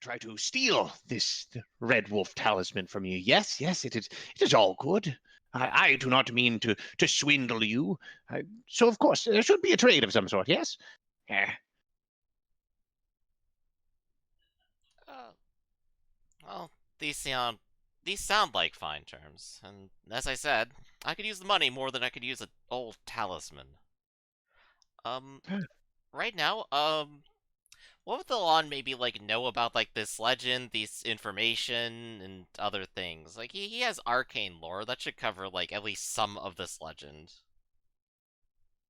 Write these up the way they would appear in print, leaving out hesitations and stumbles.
try to steal this red wolf talisman from you. Yes, yes, it is all good. I do not mean to swindle you. So, of course, there should be a trade of some sort, yes? Yeah. Uh, well, these sound like fine terms, and as I said, I could use the money more than I could use an old talisman. Um, right now, what would the lawn maybe like know about like this legend, this information, and other things? Like he has arcane lore that should cover like at least some of this legend.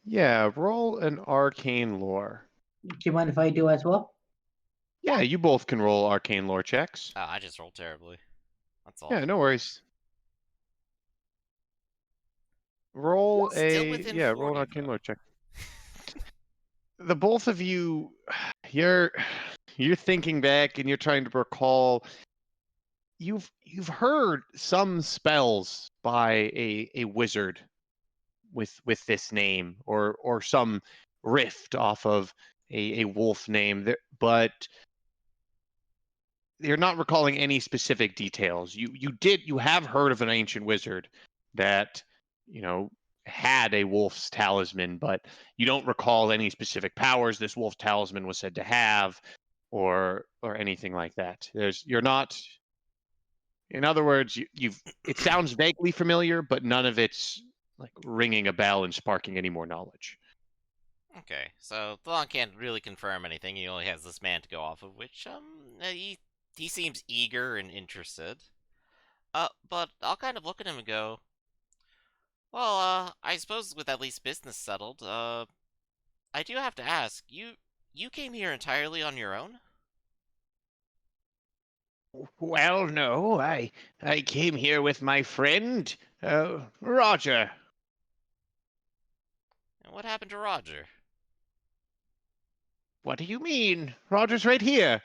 Yeah, roll an arcane lore. Do you mind if I do as well? Yeah, you both can roll arcane lore checks. I just rolled terribly. That's all. Yeah, no worries. Roll Still within roll 40, an arcane though. lore check. The both of you, you're thinking back and you're trying to recall. You've heard some spells by a wizard with this name, or some rift off of a wolf name, but you're not recalling any specific details. You have heard of an ancient wizard that had a wolf's talisman, but you don't recall any specific powers this wolf talisman was said to have, or anything like that. You're not. In other words, it sounds vaguely familiar, but none of it's like ringing a bell and sparking any more knowledge. Okay, so Thalon can't really confirm anything. He only has this man to go off of, which he seems eager and interested. But I'll kind of look at him and go, well, I suppose with at least business settled, I do have to ask, you came here entirely on your own? Well, no, I came here with my friend, Roger. And what happened to Roger? What do you mean? Roger's right here.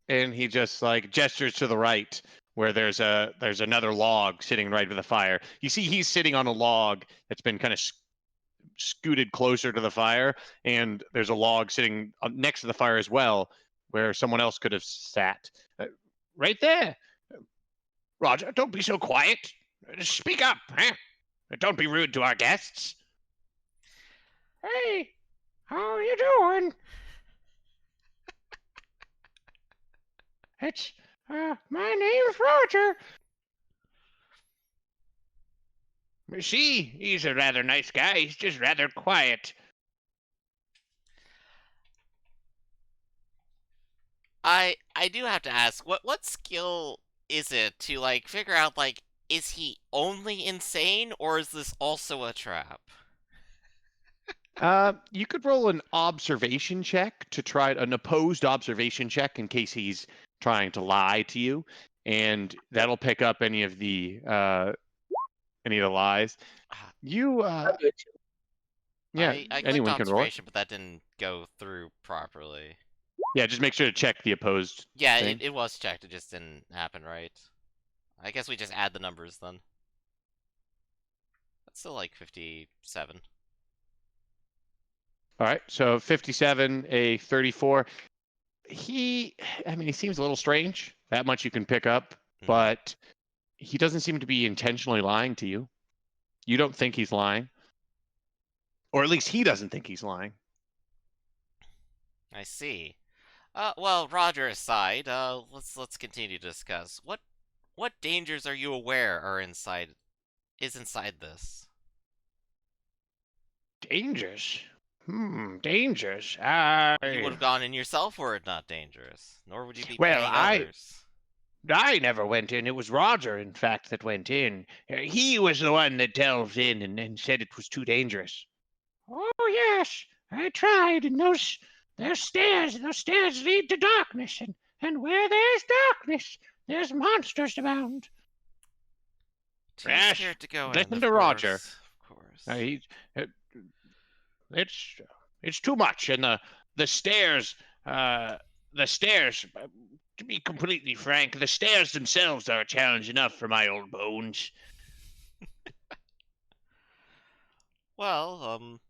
And he just like gestures to the right, where there's another log sitting right by the fire. You see he's sitting on a log that's been kind of scooted closer to the fire, and there's a log sitting next to the fire as well, where someone else could have sat. Right there. Roger, don't be so quiet. Speak up, huh? Don't be rude to our guests. Hey, how are you doing? It's, my name's Roger. See, he's a rather nice guy. He's just rather quiet. I do have to ask, what skill is it to like figure out like is he only insane or is this also a trap? You could roll an observation check to try an opposed observation check in case he's trying to lie to you, and that'll pick up any of the lies. You I'll do it too. yeah, I clicked anyone can roll it. observation, but that didn't go through properly. Yeah, just make sure to check the opposed. Yeah, thing. it was checked. It just didn't happen right. I guess we just add the numbers then. That's still like 57. All right, so 57, a 34. He seems a little strange. That much you can pick up, but he doesn't seem to be intentionally lying to you. You don't think he's lying, or at least he doesn't think he's lying. I see. Well, Roger aside, let's continue to discuss. What dangers are you aware are inside this? Dangers? Dangers. You would have gone in yourself were it not dangerous, nor would you be paying others. I never went in. It was Roger, in fact, that went in. He was the one that delved in and said it was too dangerous. Oh, yes. I tried, and those stairs lead to darkness, and where there's darkness, there's monsters abound. Too scared to go in, listen to Roger. Of course. It's too much, and the stairs, to be completely frank, the stairs themselves are a challenge enough for my old bones. Well,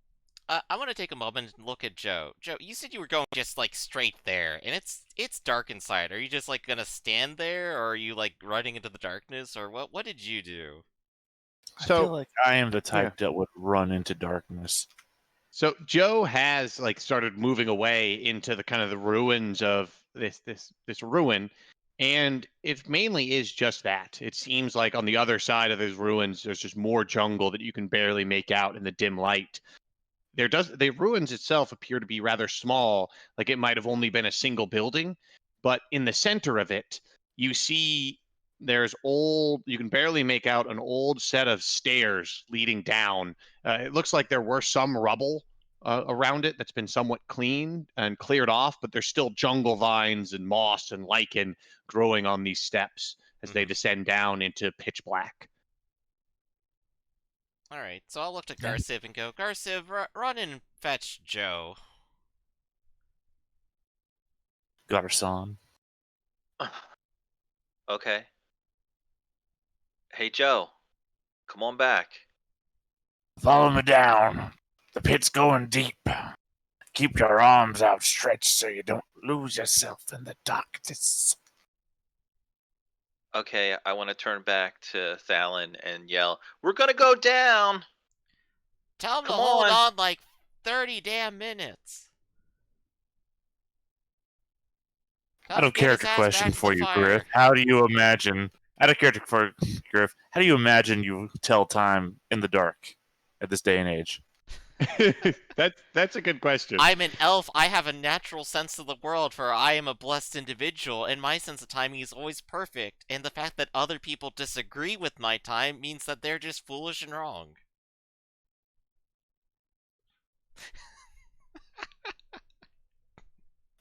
I want to take a moment and look at Joe. Joe, you said you were going just like straight there, and it's dark inside. Are you just like gonna stand there, or are you like running into the darkness, or what? What did you do? I feel So like I am the yeah. type that would run into darkness. So Joe has like started moving away into the kind of the ruins of this ruin, and it mainly is just that. It seems like on the other side of those ruins, there's just more jungle that you can barely make out in the dim light. The ruins itself appear to be rather small, like it might have only been a single building, but in the center of it, you see there's old. You can barely make out an old set of stairs leading down. It looks like there were some rubble around it that's been somewhat cleaned and cleared off, but there's still jungle vines and moss and lichen growing on these steps as they descend down into pitch black. All right, so I'll look to Yeah. Garciv and go, Garciv, run and fetch Joe. Got her son. Okay. Hey, Joe. Come on back. Follow me down. The pit's going deep. Keep your arms outstretched so you don't lose yourself in the darkness. Okay, I want to turn back to Thalen and yell, "We're gonna go down!" Tell him to Come hold on. on like 30 damn minutes. Out of character question for you, Griff. How do you imagine? Out of character for Griff, how do you imagine you tell time in the dark at this day and age? That's a good question. I'm an elf. I have a natural sense of the world, for I am a blessed individual, and my sense of timing is always perfect. And the fact that other people disagree with my time means that they're just foolish and wrong.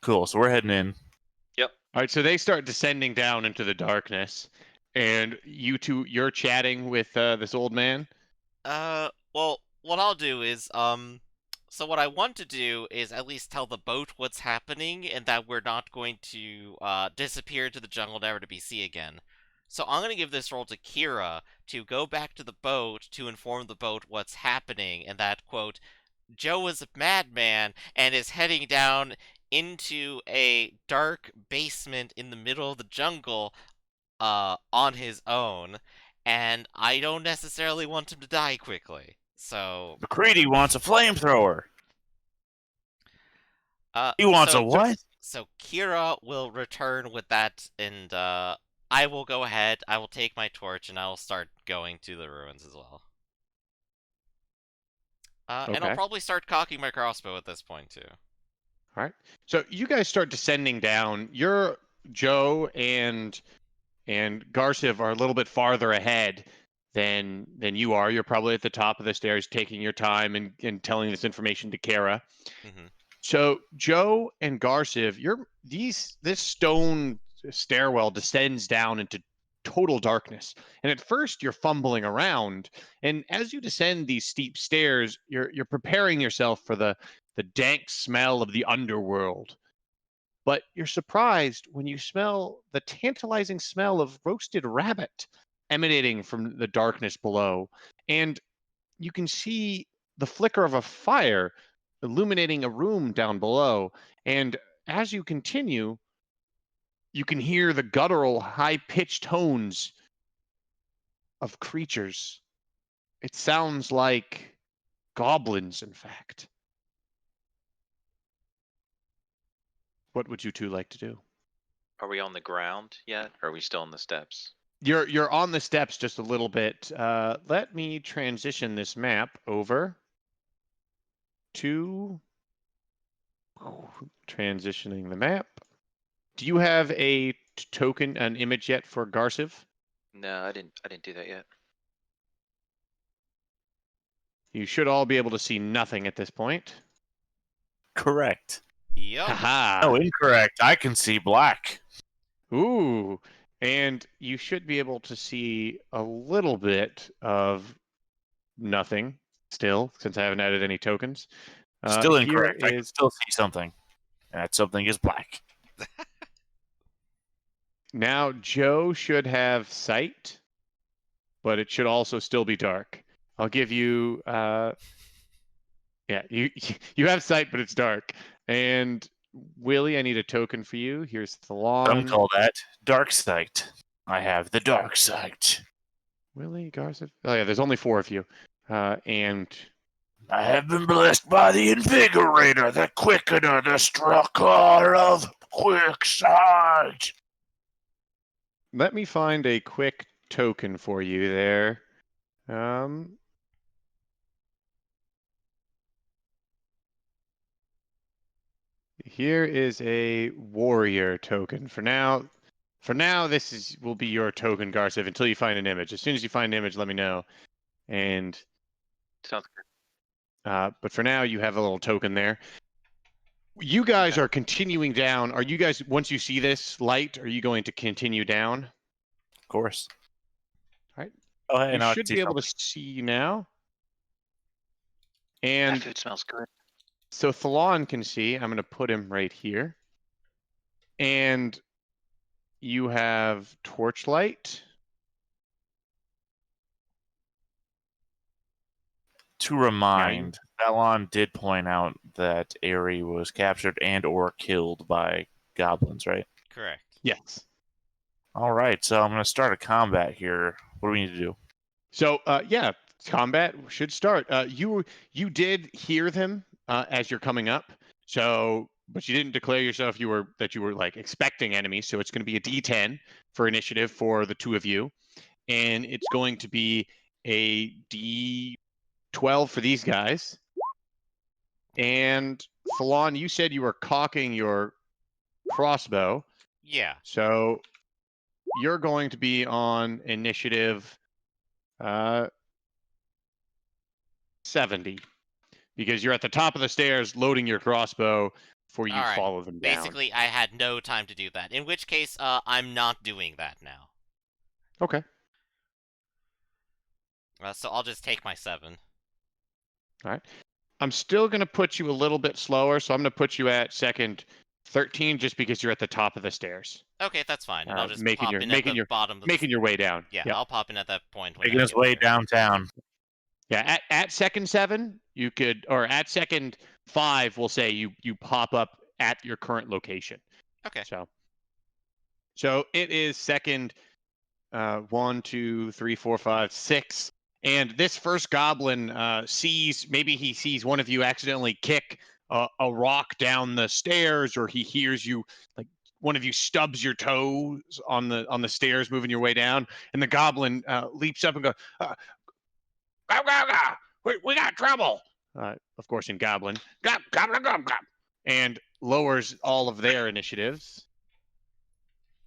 Cool. So we're heading in. All right, so they start descending down into the darkness, and you're chatting with this old man. Well, what I'll do is, so what I want to do is at least tell the boat what's happening and that we're not going to, disappear into the jungle never to be seen again. So I'm gonna give this role to Kira to go back to the boat to inform the boat what's happening and that, quote, Joe is a madman and is heading down into a dark basement in the middle of the jungle on his own, and I don't necessarily want him to die quickly. So McCready wants a flamethrower. He wants so, a what? So Kira will return with that, and I will go ahead. I will take my torch, and I will start going to the ruins as well. And I'll Okay. probably start cocking my crossbow at this point too. All right. So you guys start descending down. You're Joe and Garciv are a little bit farther ahead than you are. You're probably at the top of the stairs taking your time and telling this information to Kara. Mm-hmm. So Joe and Garciv, this stone stairwell descends down into total darkness. And at first you're fumbling around, and as you descend these steep stairs, you're preparing yourself for the dank smell of the underworld. But you're surprised when you smell the tantalizing smell of roasted rabbit emanating from the darkness below. And you can see the flicker of a fire illuminating a room down below. And as you continue, you can hear the guttural, high pitched tones of creatures. It sounds like goblins, in fact. What would you two like to do? Are we on the ground yet? Or are we still on the steps? You're on the steps just a little bit. Let me transition this map over to transitioning the map. Do you have a token, an image yet for Garciv? No, I didn't do that yet. You should all be able to see nothing at this point. Correct. Yup. Haha. No, incorrect. I can see black. Ooh. And you should be able to see a little bit of nothing still, since I haven't added any tokens. Still Here incorrect. I can is still see something. And that something is black. now Joe should have sight, but it should also still be dark. I'll give you Yeah, you have sight, but it's dark. And Willie, I need a token for you. Here's Some Thalon. call that dark sight. I have the dark sight. Willie, Garza. Oh yeah, there's only 4 of you. And I have been blessed by the Invigorator, the Quickener, the Strucker of Quick Sight. let me find a quick token for you there. Here is a warrior token. For now, this will be your token, Garciv, until you find an image. As soon as you find an image, let me know. And Sounds good. but for now, you have a little token there. You guys Okay. are continuing down. Are you guys, once you see this light, are you going to continue down? Of course. All right. Oh, hey, You now I can should see be able to something. see now. That And food smells good. so Thalon can see. I'm going to put him right here. And you have torchlight. To remind, Thalon did point out that Aerie was captured and or killed by goblins, right? Correct. Yes. All right, so I'm going to start a combat here. What do we need to do? So yeah, combat should start. You did hear them as you're coming up. So, but you didn't declare yourself that you were like expecting enemies. So it's going to be a D10 for initiative for the 2 of you, and it's going to be a D12 for these guys. And Falon, you said you were cocking your crossbow. Yeah. So you're going to be on initiative 70 because you're at the top of the stairs loading your crossbow before you All right. follow them down. Basically, I had no time to do that. In which case, I'm not doing that now. Okay. So I'll just take my 7. All right. I'm still going to put you a little bit slower, so I'm going to put you at second 13 just because you're at the top of the stairs. Okay, that's fine, and I'll just making pop your in at the bottom of the... making your way down. Yeah, Yep. I'll pop in at that point when Making I his get way there. downtown. Yeah, at second 7, you could, or at second 5, we'll say you pop up at your current location. Okay. So it is second 1, 2, 3, 4, 5, 6. And this first goblin maybe he sees one of you accidentally kick a rock down the stairs, or he hears you, like one of you stubs your toes on the stairs moving your way down, and the goblin leaps up and goes, "Go, go, go. We got trouble." Of course, in goblin, goblin, and lowers all of their initiatives.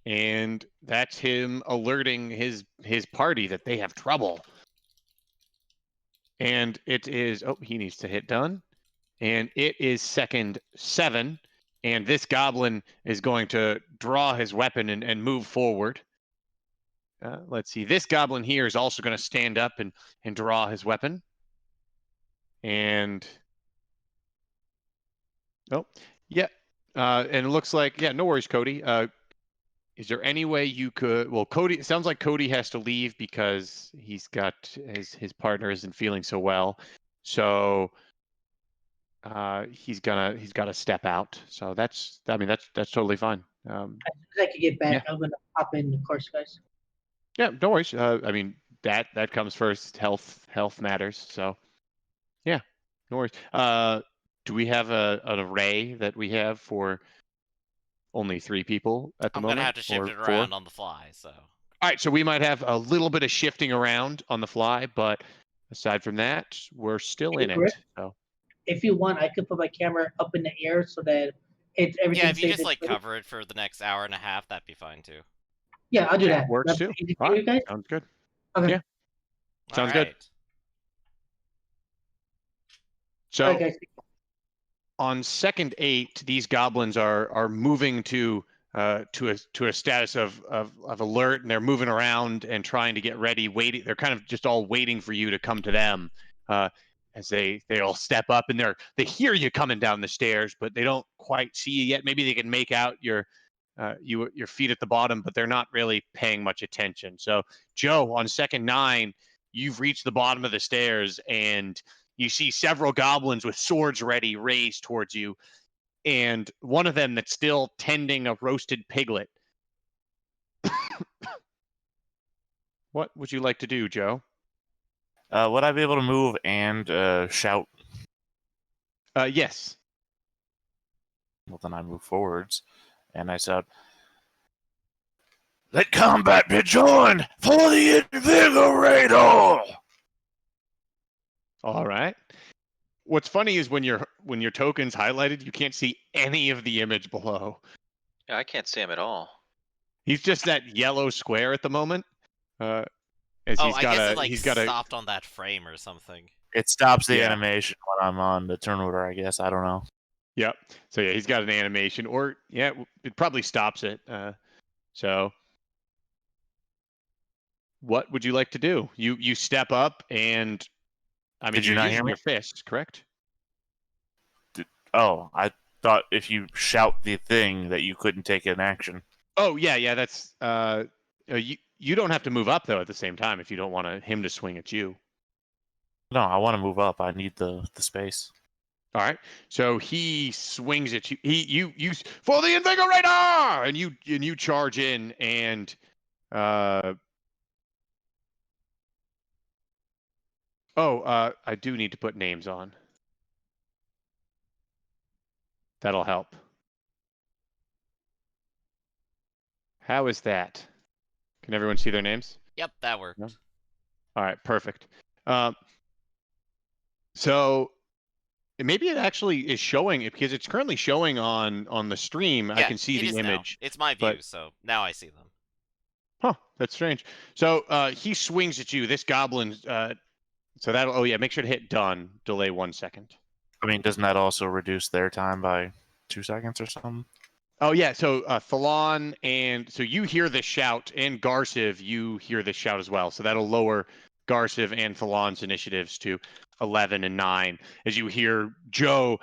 And that's him alerting his party that they have trouble. And it is, he needs to hit done. And it is second 7. And this goblin is going to draw his weapon and move forward. Let's see. This goblin here is also going to stand up and draw his weapon. And, yeah. And it looks like, yeah, no worries, Cody. Is there any way you could? Well, Cody. It sounds like Cody has to leave because he's got his partner isn't feeling so well. So he's got to step out. So that's totally fine. As soon as I can get back, Yeah. I'm gonna pop in, of course, guys. Yeah, no worries. That comes first. Health matters. So yeah, no worries. Do we have an array that we have for only 3 people at the I'm moment? gonna have to shift or it 4? around on the fly, so... All right, so we might have a little bit of shifting around on the fly, but aside from that, we're still in Griff? it. So If you want, I could put my camera up in the air so that it's everything. Yeah, if you stays just, like, in- cover it for the next hour and a half, that'd be fine, too. Yeah, I'll do that. works That's too. easy All for you right, guys. sounds good. Okay. Yeah. Sounds good. Alright. So All right, guys. on second 8, these goblins are moving to a status of alert, and they're moving around and trying to get ready. Waiting, they're kind of just all waiting for you to come to them. As they all step up, and they hear you coming down the stairs, but they don't quite see you yet. Maybe they can make out your feet at the bottom, but they're not really paying much attention. So Joe, on second 9, you've reached the bottom of the stairs, and you see several goblins with swords ready raised towards you, and one of them that's still tending a roasted piglet. What would you like to do, Joe? Would I be able to move and shout? Yes. Well, then I move forwards, and I shout, "Let combat be joined for the invigorator!" All right. What's funny is when your token's highlighted, you can't see any of the image below. Yeah, I can't see him at all. He's just that yellow square at the moment. As Oh, he's I got guess a it like he's got a stopped on that frame or something. It stops the Yeah. animation when I'm on the turn order, I guess. I don't know. Yep. So yeah, he's got an animation, or yeah, it probably stops it. So what would you like to do? You step up, and I mean Did you you're not using hear me? your fist, correct? Oh, I thought if you shout the thing that you couldn't take an action. Oh yeah. That's you don't have to move up though at the same time if you don't want him to swing at you. No, I want to move up. I need the space. All right. So he swings at you. You for the invigorator, and you charge in, and I do need to put names on. That'll help. How is that? Can everyone see their names? Yep, that worked. No? All right, perfect. So maybe it actually is showing it because it's currently showing on the stream. I Yeah, can see it the is now. image. It's my view, but- so now I see them. Huh, that's strange. So he swings at you. This goblin. So that'll. Oh yeah, make sure to hit done. Delay 1 second. I mean, doesn't that also reduce their time by 2 seconds or something? Oh yeah, so Thalon, and so you hear this shout, and Garciv, you hear this shout as well. So that'll lower Garciv and Thalon's initiatives to 11 and 9 as you hear Joe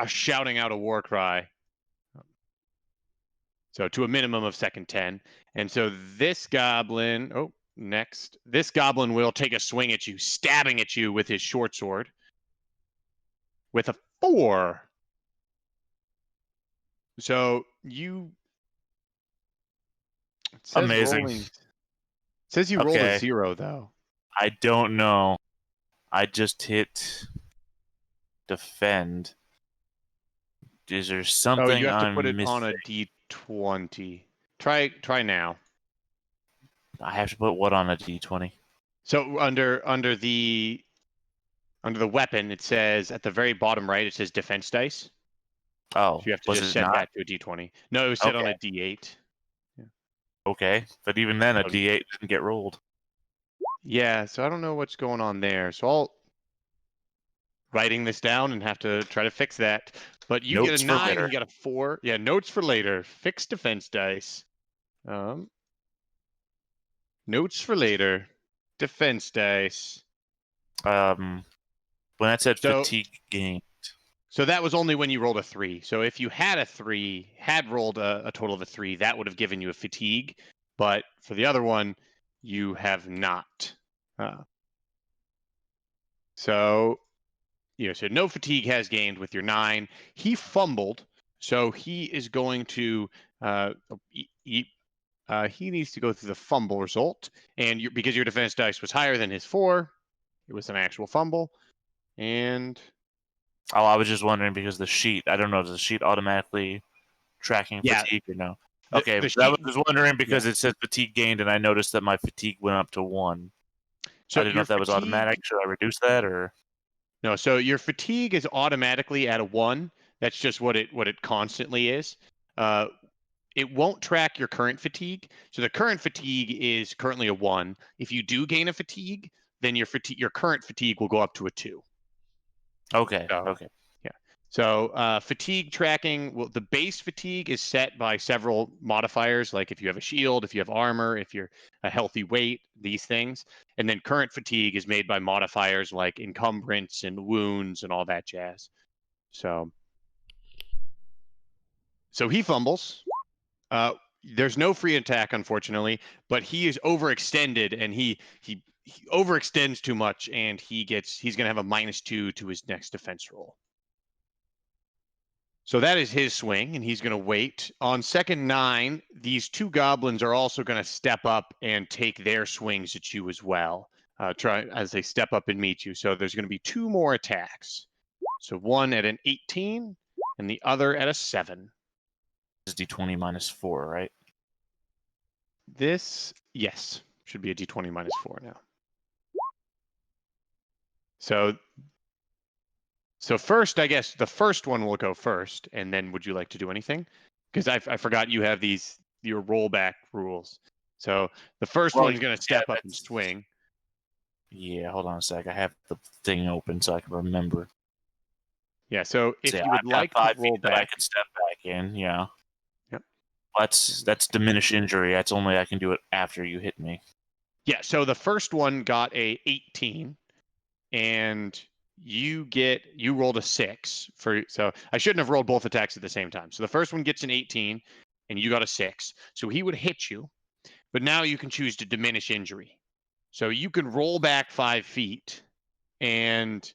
shouting out a war cry. So to a minimum of second 10. And so this goblin, next. This goblin will take a swing at you, stabbing at you with his short sword with a 4. So you it says Amazing. It says you rolled a Okay. 0 though. I don't know. I just hit defend. Is there something Oh, you have to I'm put it missing? on a D20. Try now. I have to put what on a D20? So under the weapon, it says at the very bottom right, it says defense dice. Oh, So you have to was just it set not? that to a D20. No, it was set on Okay. a D8. Okay, but even then, a So- D8 didn't get rolled. Yeah, so I don't know what's going on there. So I'll writing this down and have to try to fix that. But you Notes get a for 9, later. he got a 4. Yeah, notes for later. Fixed defense dice. Notes for later. Defense dice. When that said So- fatigue gain. So that was only when you rolled a 3. So if you had a 3, had rolled a total of a 3, that would have given you a fatigue. But for the other one, you have not. So no fatigue has gained with your 9. He fumbled, so he is going to he needs to go through the fumble result, and because your defense dice was higher than his 4, it was an actual fumble, and. Oh, I was just wondering because the sheet. I don't know. Does the sheet automatically tracking Yeah. fatigue or no? The- Okay, the I sheet- was just wondering because it said fatigue gained, and I noticed that my fatigue went up to 1. So I didn't know your if that was fatigue- automatic. Should I reduce that or? No, so your fatigue is automatically at a 1. That's just what it constantly is. It won't track your current fatigue. So the current fatigue is currently a 1. If you do gain a fatigue, then your current fatigue will go up to a 2. Okay. So- Okay. So fatigue tracking, the base fatigue is set by several modifiers, like if you have a shield, if you have armor, if you're a healthy weight, these things. And then current fatigue is made by modifiers like encumbrance and wounds and all that jazz. So he fumbles. There's no free attack, unfortunately, but he is overextended, and he he overextends too much, and he's gonna have a -2 to his next defense roll. So that is his swing, and he's gonna wait. On second 9, these 2 goblins are also gonna step up and take their swings at you as well. Try as they step up and meet you. So there's gonna be 2 more attacks. So one at an 18 and the other at a 7. This is D20 -4, right? This, yes, should be a D20 -4 now. So first, I guess the first one will go first, and then would you like to do anything? Because I forgot you have your rollback rules. So the first Well, one's going to step up and that's- swing. Yeah, hold on a sec. I have the thing open so I can remember. Yeah. So if Yeah, you would I've got like to 5 roll feet that I back, can step back in. Yeah. Yep. That's diminished injury. That's only I can do it after you hit me. yeah. So the first one got a 18, and you rolled a 6 for. So I shouldn't have rolled both attacks at the same time. So the first one gets an 18, and you got a 6. So he would hit you, but now you can choose to diminish injury. So you can roll back 5 feet, and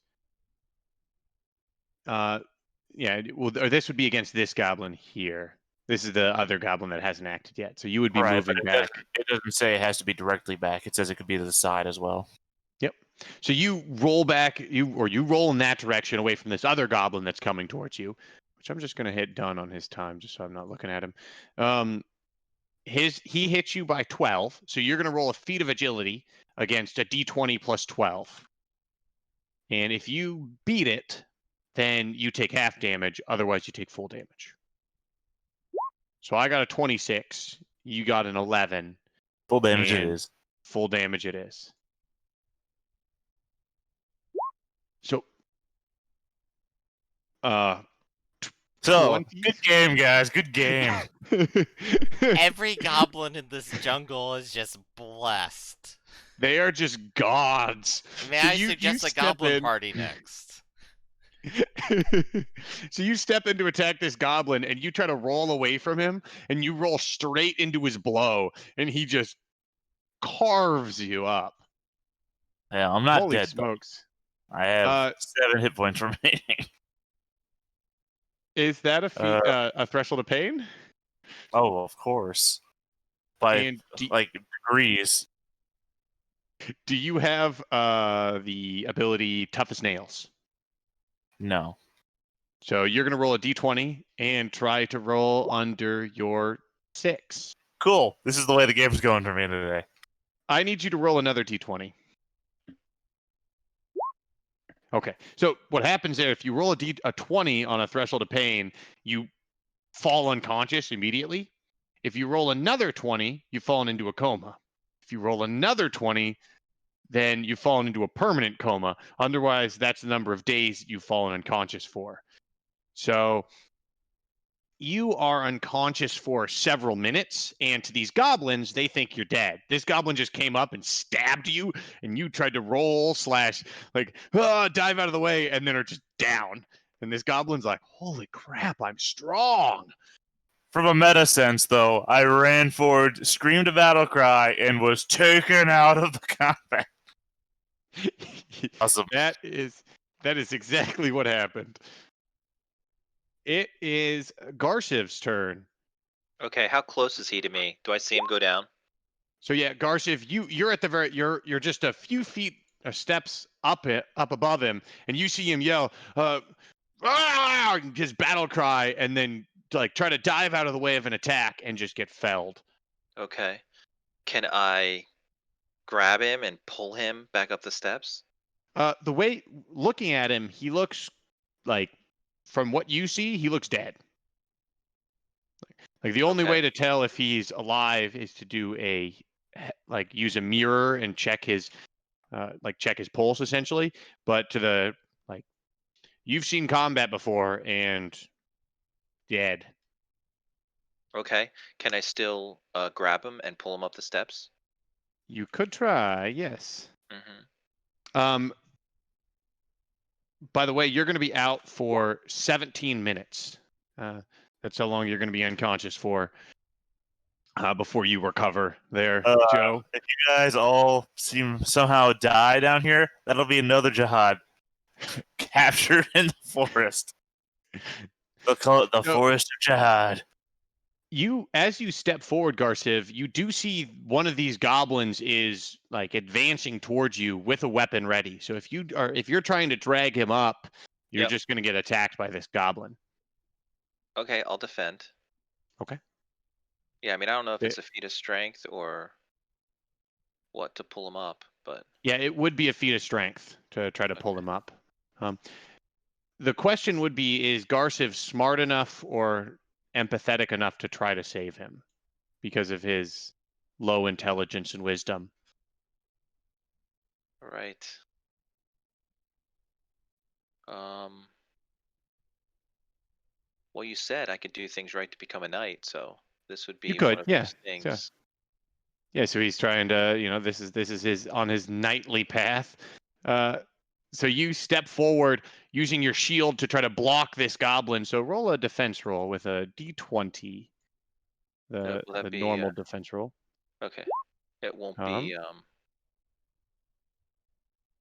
yeah, well, or this would be against this goblin here. This is the other goblin that hasn't acted yet. So you would be Right, moving but back. it doesn't say it has to be directly back. It says it could be to the side as well. Yep. So you roll back, you roll in that direction away from this other goblin that's coming towards you, which I'm just going to hit done on his time just so I'm not looking at him. He hits you by 12, so you're going to roll a feat of agility against a d20 plus 12. And if you beat it, then you take half damage. Otherwise, you take full damage. So I got a 26. You got an 11. Full damage it And is. full damage it is. So, So, 20? good game, guys. Good game. Every goblin in this jungle is just blessed. They are just gods. May So I you suggest a step goblin in- party next? So you step in to attack this goblin, and you try to roll away from him, and you roll straight into his blow, and he just carves you up. Yeah, I'm not Holy dead, smokes. though. I have 7 hit points remaining. Is that a threshold of pain? Oh, of course. By, And degrees. do you have the ability Tough as Nails? No. So you're going to roll a d20 and try to roll under your 6. Cool. This is the way the game's going for me today. I need you to roll another d20. Okay. So what happens there, if you roll a 20 on a threshold of pain, you fall unconscious immediately. If you roll another 20, you've fallen into a coma. If you roll another 20, then you've fallen into a permanent coma. Otherwise, that's the number of days you've fallen unconscious for. So you are unconscious for several minutes, and to these goblins, they think you're dead. This goblin just came up and stabbed you, and you tried to roll / dive out of the way, and then are just down. And this goblin's like, holy crap, I'm strong. From a meta sense, though, I ran forward, screamed a battle cry, and was taken out of the combat. Awesome. That is exactly what happened. It is Garshiv's turn. Okay, how close is he to me? Do I see him go down? So yeah, Garshiv, you're at the you're just a few feet steps up above him, and you see him yell, his battle cry, and then try to dive out of the way of an attack and just get felled. Okay. Can I grab him and pull him back up the steps? The way looking at him, he looks like, from what you see, he looks dead. Like the only Okay. way to tell if he's alive is to do use a mirror and check his check his pulse essentially. But to the you've seen combat before and dead. Okay. Can I still grab him and pull him up the steps? You could try, yes. Mm-hmm. By the way, you're going to be out for 17 minutes. That's how long you're going to be unconscious for. before you recover there, Joe. If you guys all seem somehow die down here, that'll be another jihad captured in the forest. They'll call it the Forest of Jihad. As you step forward, Garciv, you do see one of these goblins is like advancing towards you with a weapon ready. So if you're trying to drag him up, you're Yep. just going to get attacked by this goblin. Okay, I'll defend. Okay. Yeah, I mean, I don't know if It- it's a feat of strength or what to pull him up, but Yeah, it would be a feat of strength to try to pull him up. The question would be, is Garciv smart enough or empathetic enough to try to save him because of his low intelligence and wisdom? right. Well, you said I could do things right to become a knight, so this would You be one could, of yeah. those things. Yeah, so he's trying to, this is his on his knightly path. So you step forward using your shield to try to block this goblin. So roll a defense roll with a d20, the Will that be normal defense roll. okay? It won't Um, be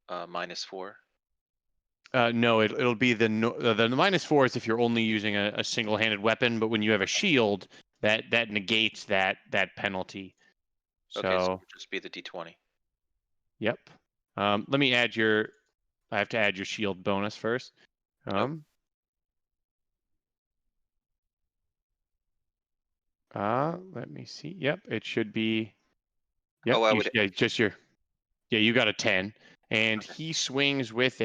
-4. No, it'll be the -4 is if you're only using a single-handed weapon, but when you have a shield, that negates that penalty. Okay, so So it'll just be the D20. yep. Let me add I have to add your shield bonus first. Let me see. Yep, it should be. Yep, Oh, I would. you got a 10, and Okay. he swings with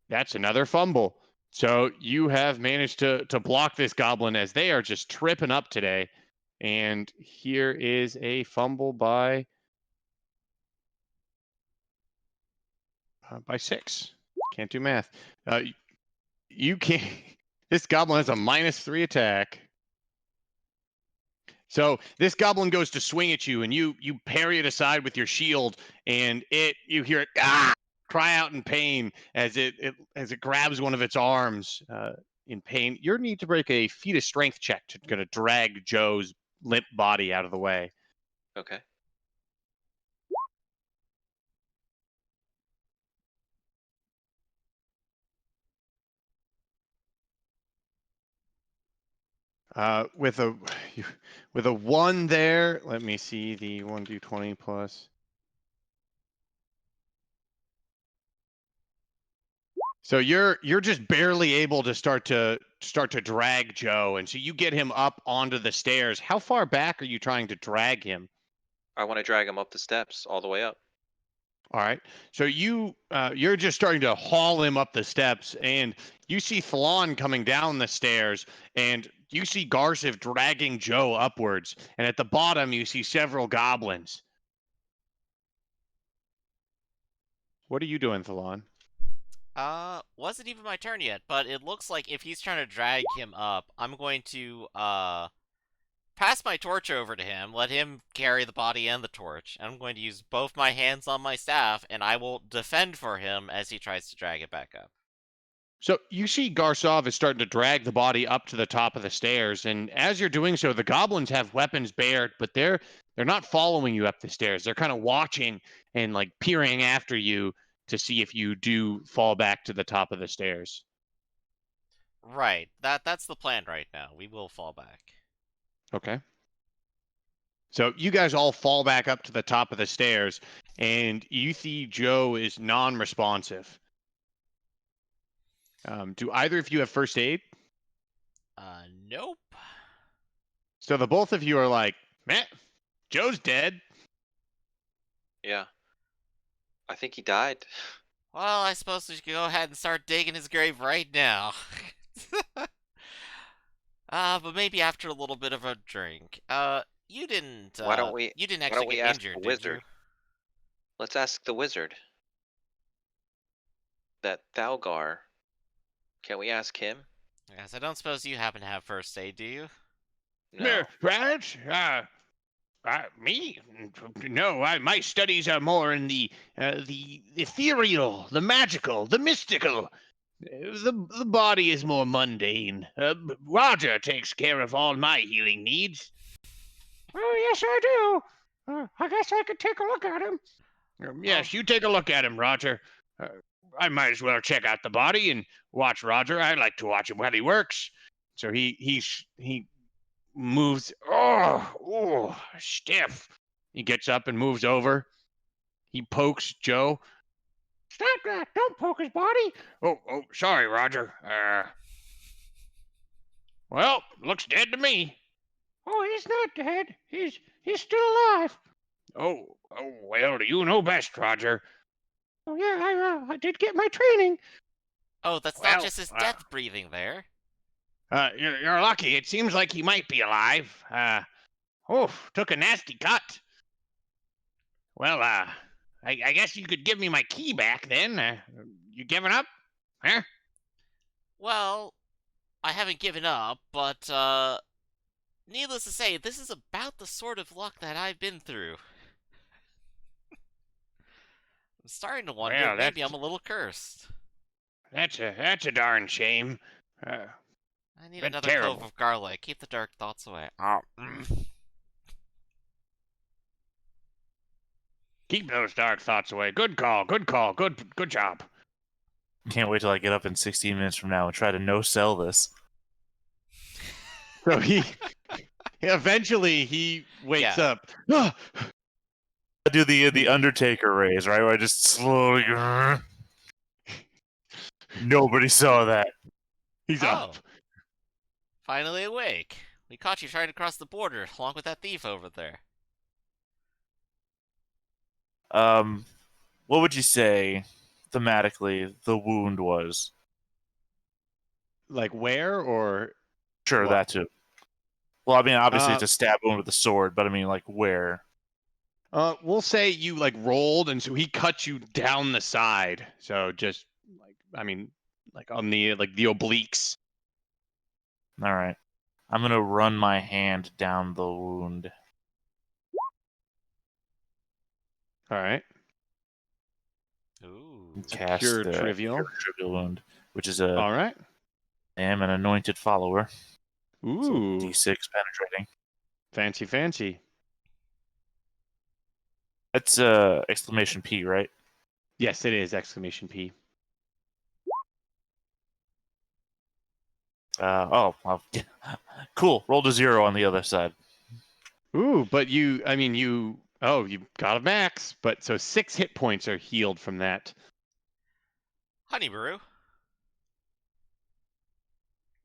that's another fumble. So you have managed to block this goblin as they are just tripping up today, and here is a fumble by 6. Can't do math. You can't. This goblin has a -3 attack. So this goblin goes to swing at you, and you parry it aside with your shield, and you hear it cry out in pain as it grabs one of its arms in pain. You need to break a feat of strength check to going to drag Joe's limp body out of the way. Okay. With a 1 there, let me see the 1d20 plus. So you're just barely able to start to drag Joe, and so you get him up onto the stairs. How far back are you trying to drag him? I want to drag him up the steps all the way up. All right. So you're just starting to haul him up the steps, and you see Thalon coming down the stairs, and you see Garciv dragging Joe upwards, and at the bottom you see several goblins. What are you doing, Thalon? Wasn't even my turn yet, but it looks like if he's trying to drag him up, I'm going to, pass my torch over to him, let him carry the body and the torch, and I'm going to use both my hands on my staff, and I will defend for him as he tries to drag it back up. So you see Garsov is starting to drag the body up to the top of the stairs, and as you're doing so, the goblins have weapons bared, but they're not following you up the stairs. They're kind of watching and like peering after you to see if you do fall back to the top of the stairs. Right. That's the plan right now. We will fall back. Okay. So you guys all fall back up to the top of the stairs, and you see Joe is non-responsive. Do either of you have first aid? Nope. So the both of you are like, man, Joe's dead. Yeah. I think he died. Well, I suppose we should go ahead and start digging his grave right now. But maybe after a little bit of a drink. You didn't actually get ask injured, the did you? wizard? Let's ask the wizard. That Thalgar. Can we ask him? Yes, I don't suppose you happen to have first aid, do you? No. Right? Me? No, my studies are more in the ethereal, the magical, the mystical. The body is more mundane. Roger takes care of all my healing needs. Oh, yes, I do. I guess I could take a look at him. Yes, you take a look at him, Roger. I might as well check out the body and watch Roger. I like to watch him while he works. So he moves. Oh, stiff. He gets up and moves over. He pokes Joe. Stop that! Don't poke his body. Oh, sorry, Roger. Well, looks dead to me. Oh, he's not dead. He's still alive. Oh, well, you know best, Roger. Oh yeah, I did get my training. Oh, that's Well, not just his death breathing there. You're lucky. It seems like he might be alive. Took a nasty cut. Well, I guess you could give me my key back then. You giving up? Huh? Well, I haven't given up, but, needless to say, this is about the sort of luck that I've been through. I'm starting to wonder Well, if maybe I'm a little cursed. That's a darn shame. I need That's another terrible. clove of garlic. Keep the dark thoughts away. Keep those dark thoughts away. Good call. Good job. Can't wait till I get up in 16 minutes from now and try to no-sell this. So he eventually he wakes up. I do the Undertaker raise, right? Where I just slowly. Nobody saw that. He's up. Finally awake. We caught you trying to cross the border, along with that thief over there. What would you say, thematically, the wound was? Like where or Sure, what? that too. Well, I mean, obviously it's a stab wound with a sword, but I mean, like, where? We'll say you like rolled, and so he cut you down the side. So just like on the the obliques. All right. I'm gonna run my hand down the wound. All right. Ooh. Cast Cure the trivial. Cure trivial wound, which is All right. I am an anointed follower. Ooh. So D6 penetrating. Fancy. That's exclamation P, right? Yes, it is exclamation P. Well, cool. Rolled a 0 on the other side. Ooh, but you got a max, but so 6 hit points are healed from that. Honey brew.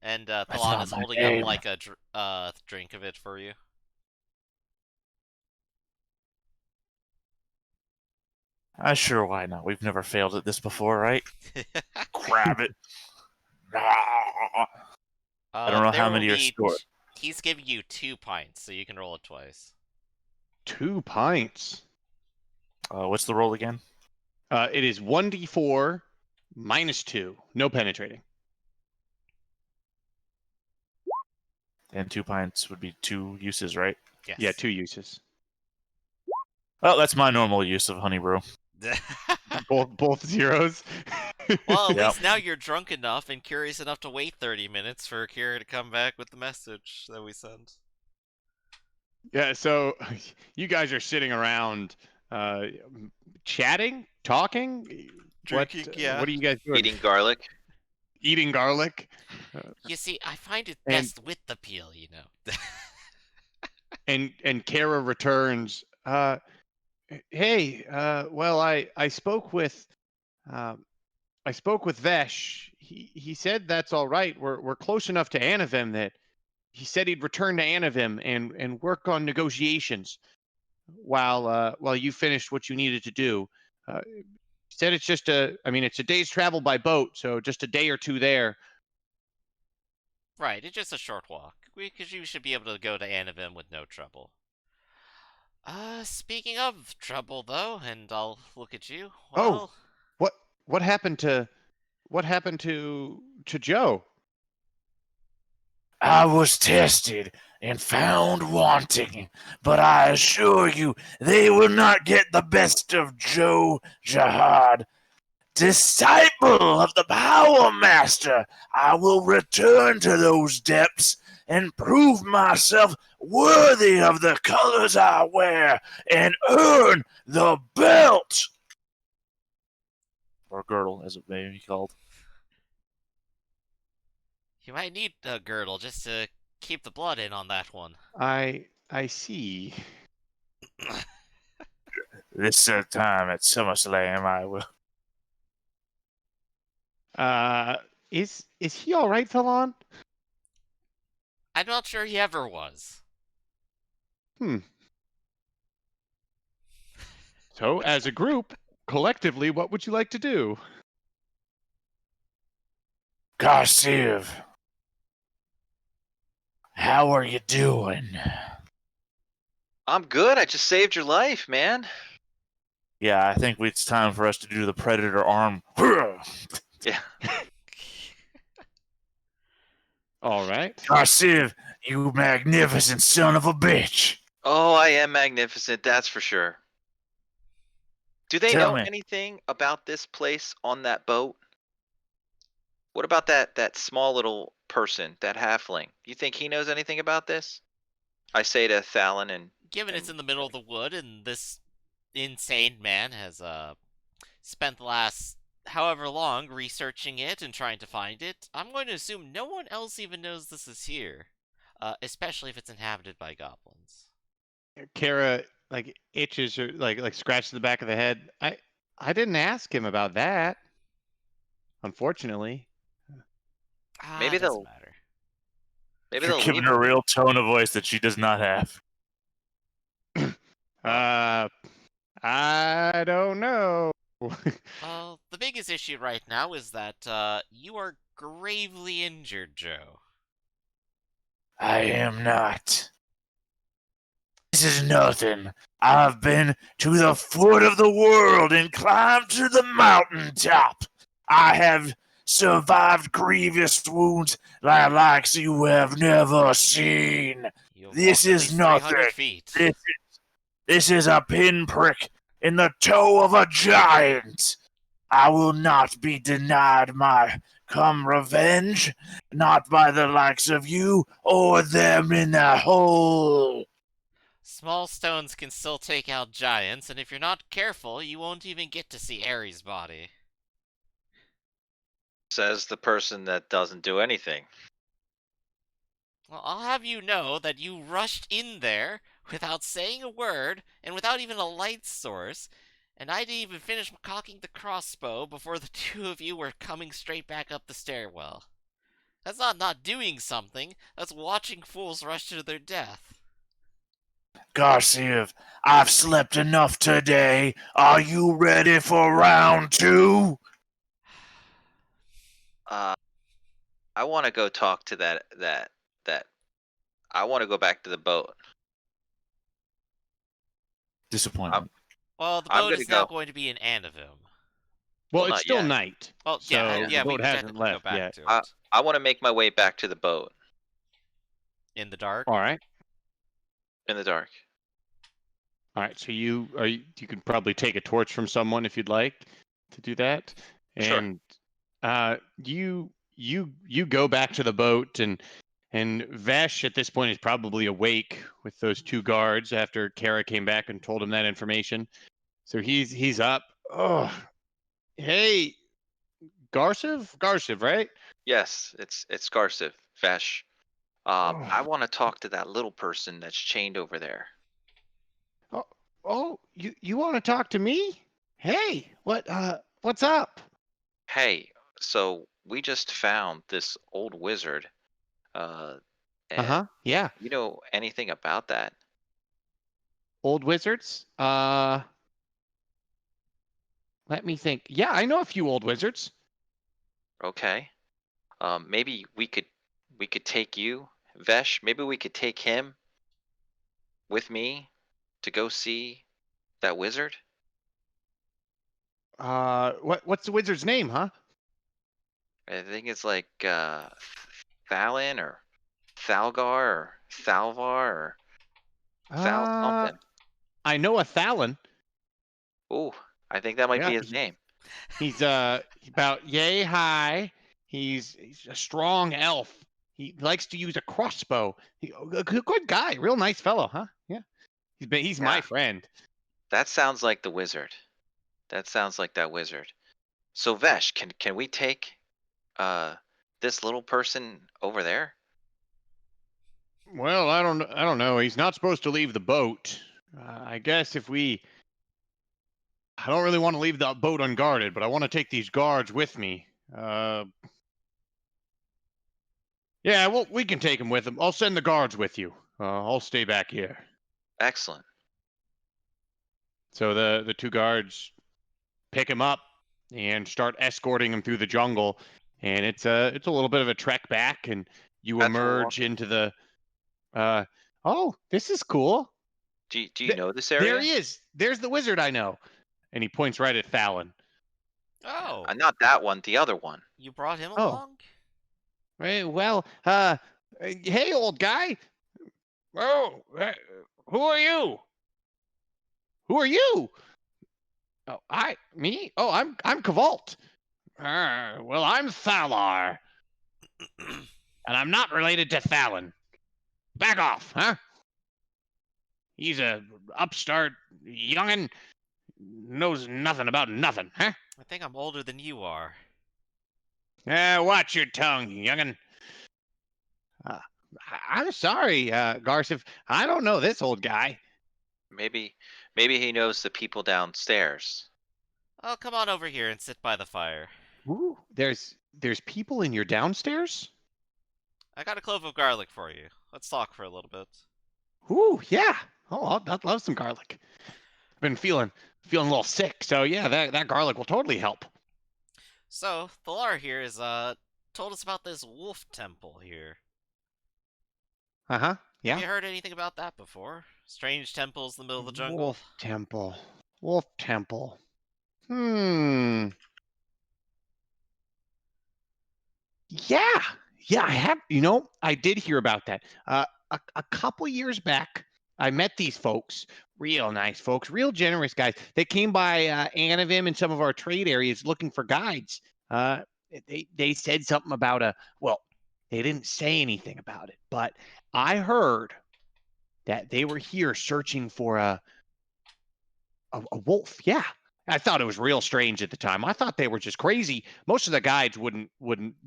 And That's Thalan not is my holding name. up like a drink of it for you. Sure, why not? We've never failed at this before, right? Grab it. I don't know how many are stored. He's giving you 2 pints, so you can roll it twice. 2 pints. What's the roll again? It is 1d4 -2. No penetrating. And 2 pints would be 2 uses, right? Yes. Yeah, 2 uses. Well, that's my normal use of honey brew. both zeros. Well, at Yep. least now you're drunk enough and curious enough to wait 30 minutes for Kira to come back with the message that we sent. Yeah, so you guys are sitting around chatting, talking, Drinking, yeah. What are you guys doing? Eating garlic. Eating garlic. You see, I find it And- best with the peel, you know. And Kara returns. Hey, well, I spoke with Vesh. He said that's all right. We're close enough to Anavim that he said he'd return to Anavim and work on negotiations while you finished what you needed to do. He said it's just it's a day's travel by boat, so just a day or two there. Right, it's just a short walk. Because you should be able to go to Anavim with no trouble. Speaking of trouble, though, and I'll look at you. Well, What happened to Joe? I was tested and found wanting, but I assure you they will not get the best of Joe Jihad. disciple of the Power Master, I will return to those depths and prove myself worthy of the colors I wear and earn the belt. Or girdle, as it may be called. You might need a girdle just to keep the blood in on that one. I see. This time at SummerSlam, I will. Is he all right, Thalon? I'm not sure he ever was. So, as a group, collectively, what would you like to do? Garciv, how are you doing? I'm good. I just saved your life, man. Yeah, I think it's time for us to do the Predator arm. Yeah. All right. Garciv, you magnificent son of a bitch. Oh, I am magnificent, that's for sure. Do they Tell know me. anything about this place on that boat? What about that small little person, that halfling? You think he knows anything about this? I say to Thalon and Given it's in the middle of the wood and this insane man has spent the last however long researching it and trying to find it, I'm going to assume no one else even knows this is here. Especially if it's inhabited by goblins. Kara itches or scratches the back of the head. I didn't ask him about that. Unfortunately. Maybe It doesn't they'll- matter. maybe You're they'll giving leave. her a real tone of voice that she does not have. I don't know. Well, the biggest issue right now is that you are gravely injured, Joe. I am not. This is nothing. I've been to the foot of the world and climbed to the mountaintop. I have survived grievous wounds like you have never seen. You have This walked at is least nothing. 300 feet. This is a pinprick in the toe of a giant. I will not be denied my revenge, not by the likes of you or them in the hole. Small stones can still take out giants, and if you're not careful, you won't even get to see Ares' body. Says the person that doesn't do anything. Well, I'll have you know that you rushed in there without saying a word and without even a light source, and I didn't even finish cocking the crossbow before the two of you were coming straight back up the stairwell. That's not doing something, that's watching fools rush to their death. Garciv, I've slept enough today. Are you ready for round 2? I want to go talk to that. I want to go back to the boat. Disappointment. Well, the I'm boat gonna is now go. going to be in Anavim. Well, Well, it's not still yet. night. Well, So yeah, the we boat hasn't technically go left back yet. to it. I want to make my way back to the boat In the dark. All right. in the dark. All right. So you can probably take a torch from someone if you'd like to do that. Sure. And you go back to the boat and Vesh at this point is probably awake with those two guards after Kara came back and told him that information. So he's up. Oh, hey, Garciv, right? Yes, it's Garciv, Vesh. I Oh. want to talk to that little person that's chained over there. Oh, you want to talk to me? Hey, what's up? Hey, so we just found this old wizard. And Yeah. you know anything about that? Old wizards? Let me think. Yeah, I know a few old wizards. Okay. Maybe we could take you, Vesh. Maybe we could take him with me to go see that wizard. What's the wizard's name, huh? I think it's like Thalin or Thalgar or Thalvar or Thal something. I know a Thalon. Ooh, I think that might Yeah, be his name. He's about yay high. He's a strong elf. He likes to use a crossbow. A good guy, real nice fellow, huh? Yeah. He's my Yeah. friend. That sounds like the wizard. That sounds like that wizard. So Vesh, can we take this little person over there? Well, I don't know. He's not supposed to leave the boat. I guess if we I don't really want to leave the boat unguarded, but I want to take these guards with me. Yeah, well, we can take them with them. I'll send the guards with you. I'll stay back here. Excellent. So the two guards pick him up and start escorting him through the jungle, and it's a little bit of a trek back, and you As we're emerge walking, into the. Oh, this is cool. do you Th- know this There area? he is. There's the wizard I know, and he points right at Fallon. Oh, Not that one, the other one. you brought him Oh, along? well, hey, old guy. Oh, who are you? Who are you? Oh, me? Oh, I'm Kavalt. Well, I'm Thalar, and I'm not related to Fallon. Back off, huh? He's a upstart youngin', knows nothing about nothing, huh? I think I'm older than you are. Watch your tongue, youngin'. Uh, I'm sorry, Garsif. I don't know this old guy. Maybe he knows the people downstairs. Oh, come on over here and sit by the fire. Ooh, there's people in your downstairs? I got a clove of garlic for you. Let's talk for a little bit. Ooh, yeah. Oh, I'd love some garlic. Been feeling a little sick, so yeah, that garlic will totally help. So, Thalar here is told us about this wolf temple here. Uh-huh. Have Yeah. you heard anything about that before? Strange temples in the middle of the jungle? Wolf temple. Wolf temple. Hmm. Yeah. Yeah, I have, I did hear about that. A couple years back, I met these folks, real nice folks, real generous guys. They came by Anavim and some of our trade areas looking for guides. They said something about well, they didn't say anything about it, but I heard that they were here searching for a wolf. Yeah. I thought it was real strange at the time. I thought they were just crazy. Most of the guides wouldn't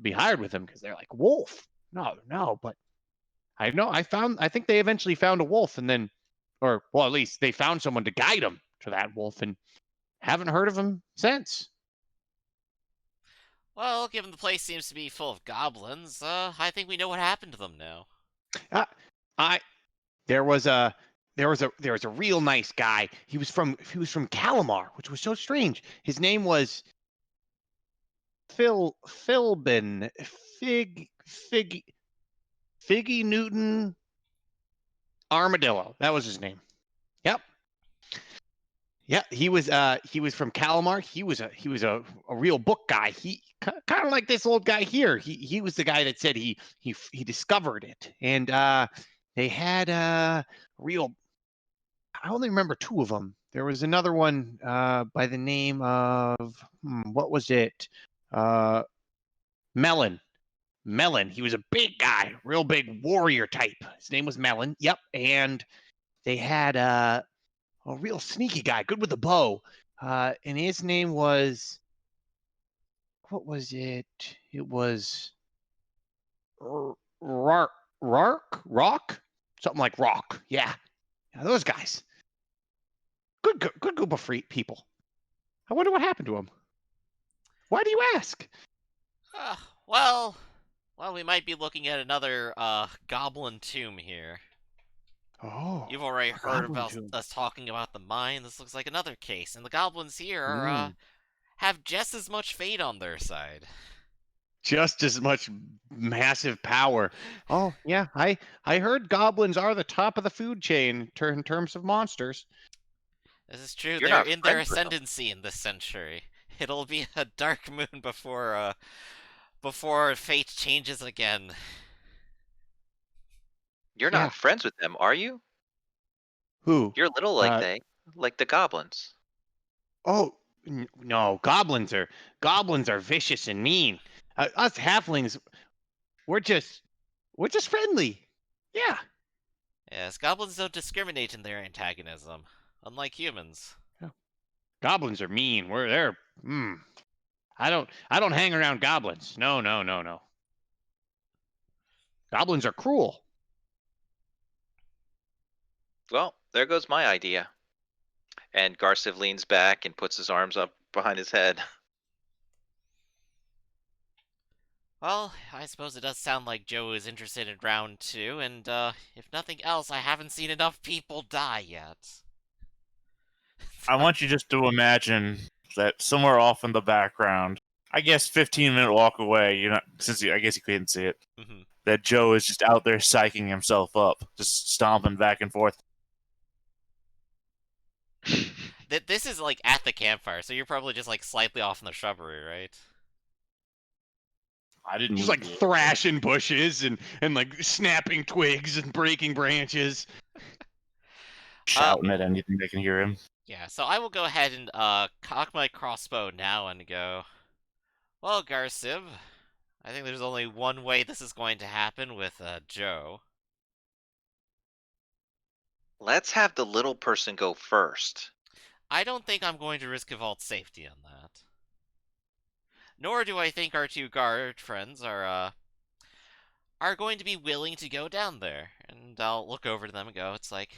be hired with them because they're like, wolf. No, but I think they eventually found a wolf, and then, or well, at least they found someone to guide them to that wolf, and haven't heard of him since. Well, given the place seems to be full of goblins, I think we know what happened to them now. Uh, I there was a real nice guy. He was from Calamar, which was so strange. His name was Philbin Figgy Newton Armadillo. That was his name. Yep. Yeah, he was from Calamar. He was a real book guy. He kind of like this old guy here. He was the guy that said he discovered it. And they had real I only remember two of them. There was another one by the name of what was it? Melon. Melon. He was a big guy, real big warrior type. His name was Melon. Yep. And they had a real sneaky guy, good with the bow. And his name was what was it? It was Rock, something like Rock. Yeah, those guys. Good group of free people. I wonder what happened to them. Why do you ask? Uh, well, we might be looking at another goblin tomb here. Oh, You've already heard goblin about tomb. us talking about the mine. This looks like another case, and the goblins here are Mm. have just as much fate on their side. Just as much massive power. Oh yeah, I heard goblins are the top of the food chain in terms of monsters. This is true. You're They're not in their friends with them. ascendancy in this century. It'll be a dark moon before fate changes again. You're Yeah. not friends with them, are you? Who? You're little like Uh, they, like the goblins. oh, No, goblins are vicious and mean. Us halflings, we're just friendly. Yeah. Yes, goblins don't discriminate in their antagonism, unlike humans. Goblins are mean. They're. I don't hang around goblins. No, no, no, no. Goblins are cruel. Well, there goes my idea. And Garciv leans back and puts his arms up behind his head. Well, I suppose it does sound like Joe is interested in round 2, and if nothing else, I haven't seen enough people die yet. I want you just to imagine that somewhere off in the background, I guess 15-minute walk away, I guess you couldn't see it, Mhm. that Joe is just out there psyching himself up, just stomping back and forth. This is like at the campfire, so you're probably just like slightly off in the shrubbery, right? I didn't Just move like yet. thrashing bushes and like snapping twigs and breaking branches. Shouting at anything they can hear him. Yeah, so I will go ahead and cock my crossbow now and go, well, Garciv, I think there's only one way this is going to happen with Joe. Let's have the little person go first. I don't think I'm going to risk Vault's safety on that. Nor do I think our 2 guard friends are going to be willing to go down there. And I'll look over to them and go, it's like,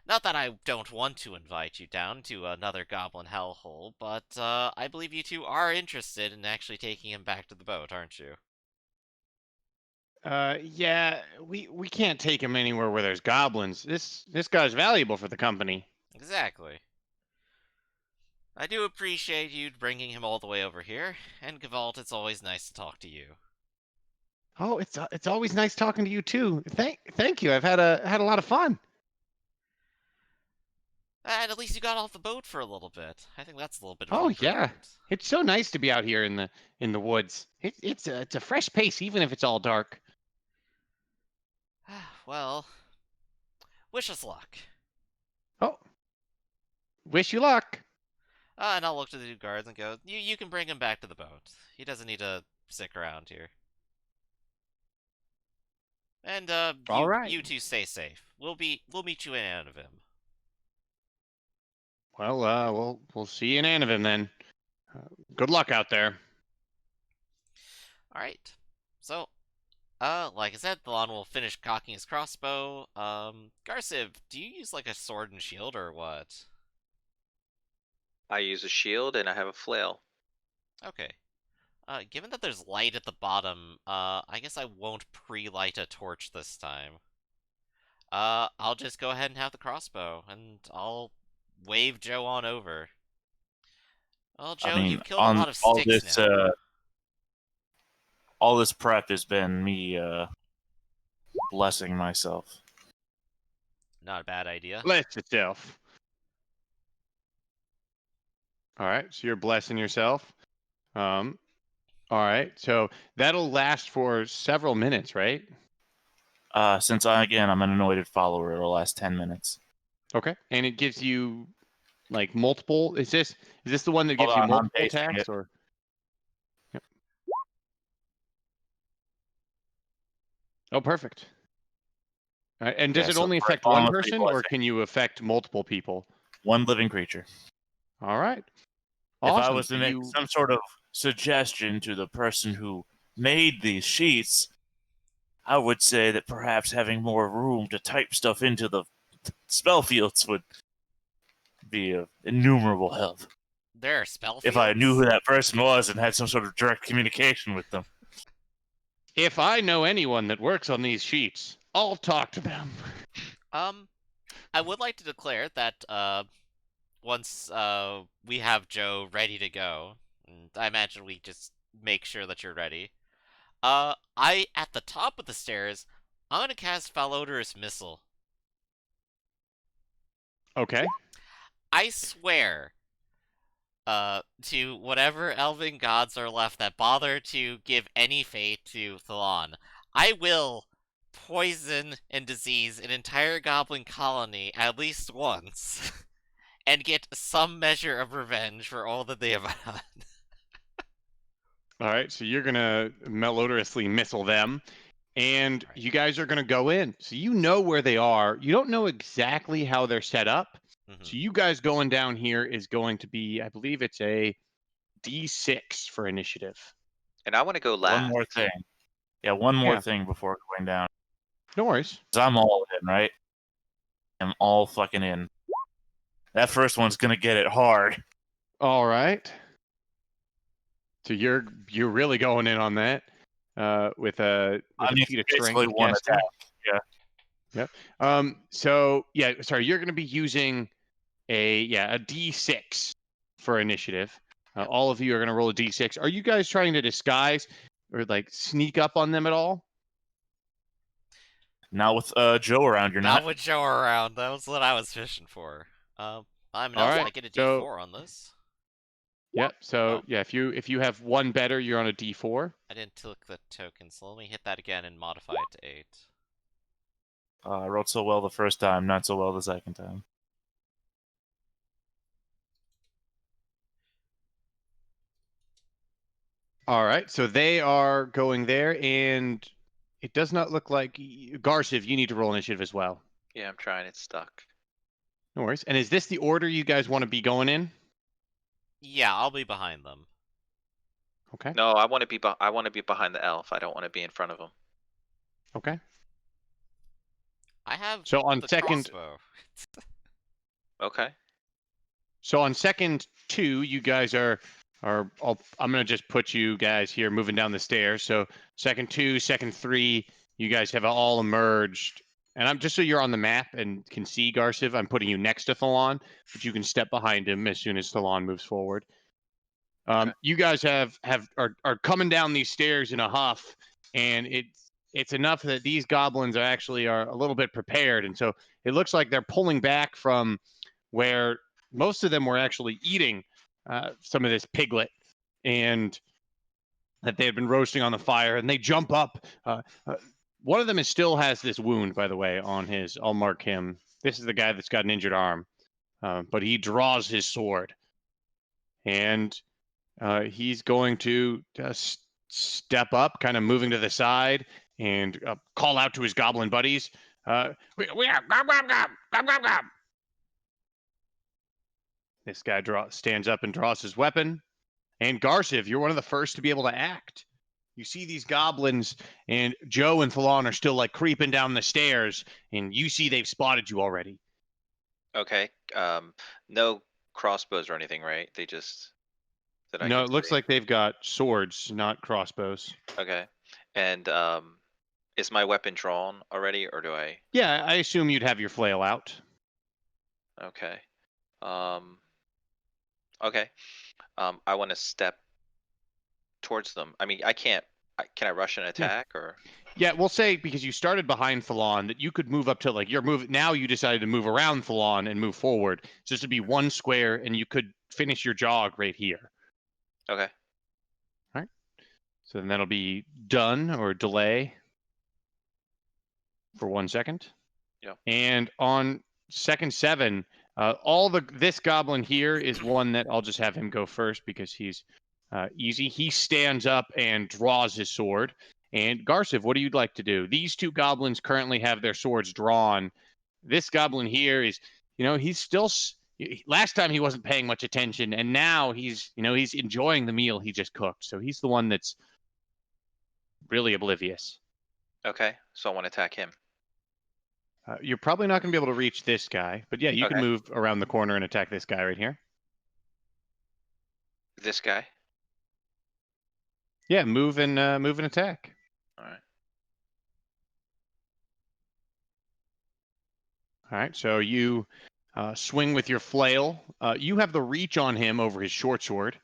not that I don't want to invite you down to another goblin hellhole, but I believe you 2 are interested in actually taking him back to the boat, aren't you? Yeah, we can't take him anywhere where there's goblins. This guy's valuable for the company. Exactly. I do appreciate you bringing him all the way over here, and Gavalt, it's always nice to talk to you. Oh, it's always nice talking to you too. Thank you. I've had a lot of fun. And at least you got off the boat for a little bit. I think that's a little bit of Oh an yeah, improvement. it's so nice to be out here in the woods. It's a fresh pace, even if it's all dark. Well, wish us luck. Oh, wish you luck. And I'll look to the 2 guards and go, you can bring him back to the boat. He doesn't need to stick around here. And All right. you 2 stay safe. We'll meet you in Anavim. Well, we'll see you in Anavim then. Good luck out there. All right. So, like I said, Thalon will finish cocking his crossbow. Garciv, do you use like a sword and shield or what? I use a shield and I have a flail. Okay. Given that there's light at the bottom, I guess I won't pre-light a torch this time. I'll just go ahead and have the crossbow, and I'll wave Joe on over. Well, Joe, you've killed a lot of sticks now. All this prep has been me blessing myself. Not a bad idea. Bless yourself. All right, so you're blessing yourself. All right, so that'll last for several minutes, right? Since I'm an anointed follower, it'll last 10 minutes. Okay, and it gives you like multiple. Is this the one that gives Hold you on, I'm multiple pasting attacks it. or? Yep. Oh, perfect. All right, and does Yeah, it so only for affect all one of the person, or blessing. can you affect multiple people? One living creature. All right. If Awesome. I was to make some sort of suggestion to the person who made these sheets, I would say that perhaps having more room to type stuff into the spell fields would be of innumerable help. There are spell fields? If I knew who that person was and had some sort of direct communication with them. If I know anyone that works on these sheets, I'll talk to them. I would like to declare that once we have Joe ready to go, and I imagine we just make sure that you're ready. At the top of the stairs, I'm gonna cast Falodorous Missile. Okay. I swear, to whatever elven gods are left that bother to give any faith to Thalon, I will poison and disease an entire goblin colony at least once. and get some measure of revenge for all that they have done. All right, so you're gonna malodorously missile them, and Right. you guys are gonna go in. So you know where they are. You don't know exactly how they're set up. So you guys going down here is going to be, I believe it's a D6 for initiative. And I want to go One last. more thing. Yeah, one more Yeah. thing before going down. No worries. 'Cause I'm all in, right? I'm all fucking in. That first one's gonna get it hard. All right. So you're really going in on that with a feat of basically strength. one casting. attack. So yeah, sorry, you're going to be using a D6 for initiative. All of you are going to roll a D6. Are you guys trying to disguise or like sneak up on them at all? Not with Joe around, you're Not not. with Joe around. That was what I was fishing for. I'm All enough. right, I get a so- D4 on this. Yep. So Oh. yeah, if you have one better, you're on a D4. I didn't took the token, so let me hit that again and modify it to 8. I wrote so well the first time, not so well the second time. All right, so they are going there, and it does not look like Garciv. You need to roll initiative as well. Yeah, I'm trying. It's stuck. No worries. And is this the order you guys want to be going in? Yeah, I'll be behind them. Okay. No, I want to be. I want to be behind the elf. I don't want to be in front of him. Okay. I have So on the second, crossbow. Okay. so on second 2, you guys are. I'm gonna just put you guys here moving down the stairs. So second 2, second 3, you guys have all emerged. And I'm just so you're on the map and can see Garciv. I'm putting you next to Thalon, but you can step behind him as soon as Thalon moves forward. Okay. You guys are coming down these stairs in a huff, and it's enough that these goblins are a little bit prepared, and so it looks like they're pulling back from where most of them were actually eating some of this piglet, and that they had been roasting on the fire, and they jump up. One of them still has this wound, by the way, on his. I'll mark him. This is the guy that's got an injured arm, but he draws his sword, and he's going to step up, kind of moving to the side, and call out to his goblin buddies. We are gob gob gob gob gob gob. This guy stands up and draws his weapon. And Garciv, you're one of the first to be able to act. You see these goblins, and Joe and Thalon are still like creeping down the stairs, and you see they've spotted you already. Okay. No crossbows or anything, right? They just that I No, can it looks see. like they've got swords, not crossbows. Okay. And is my weapon drawn already, or do I? Yeah, I assume you'd have your flail out. Okay. Okay. I want to step towards them. I mean, I can't. Can I rush an attack or? Yeah, we'll say because you started behind Thalon that you could move up to like your move. Now you decided to move around Thalon and move forward. So this would be one square, and you could finish your jog right here. Okay. So then that'll be done or delay for 1 second. Yeah. And on second 7, this goblin here is one that I'll just have him go first because he's easy. He stands up and draws his sword. And Garciv, what do you like to do? These two goblins currently have their swords drawn. This goblin here is, he's still. Last time he wasn't paying much attention, and now he's enjoying the meal he just cooked. So he's the one that's really oblivious. Okay. So I want to attack him. You're probably not going to be able to reach this guy, but yeah, you can Okay. move around the corner and attack this guy right here. This guy. Yeah, move and attack. All right. All right, so you swing with your flail. You have the reach on him over his short sword,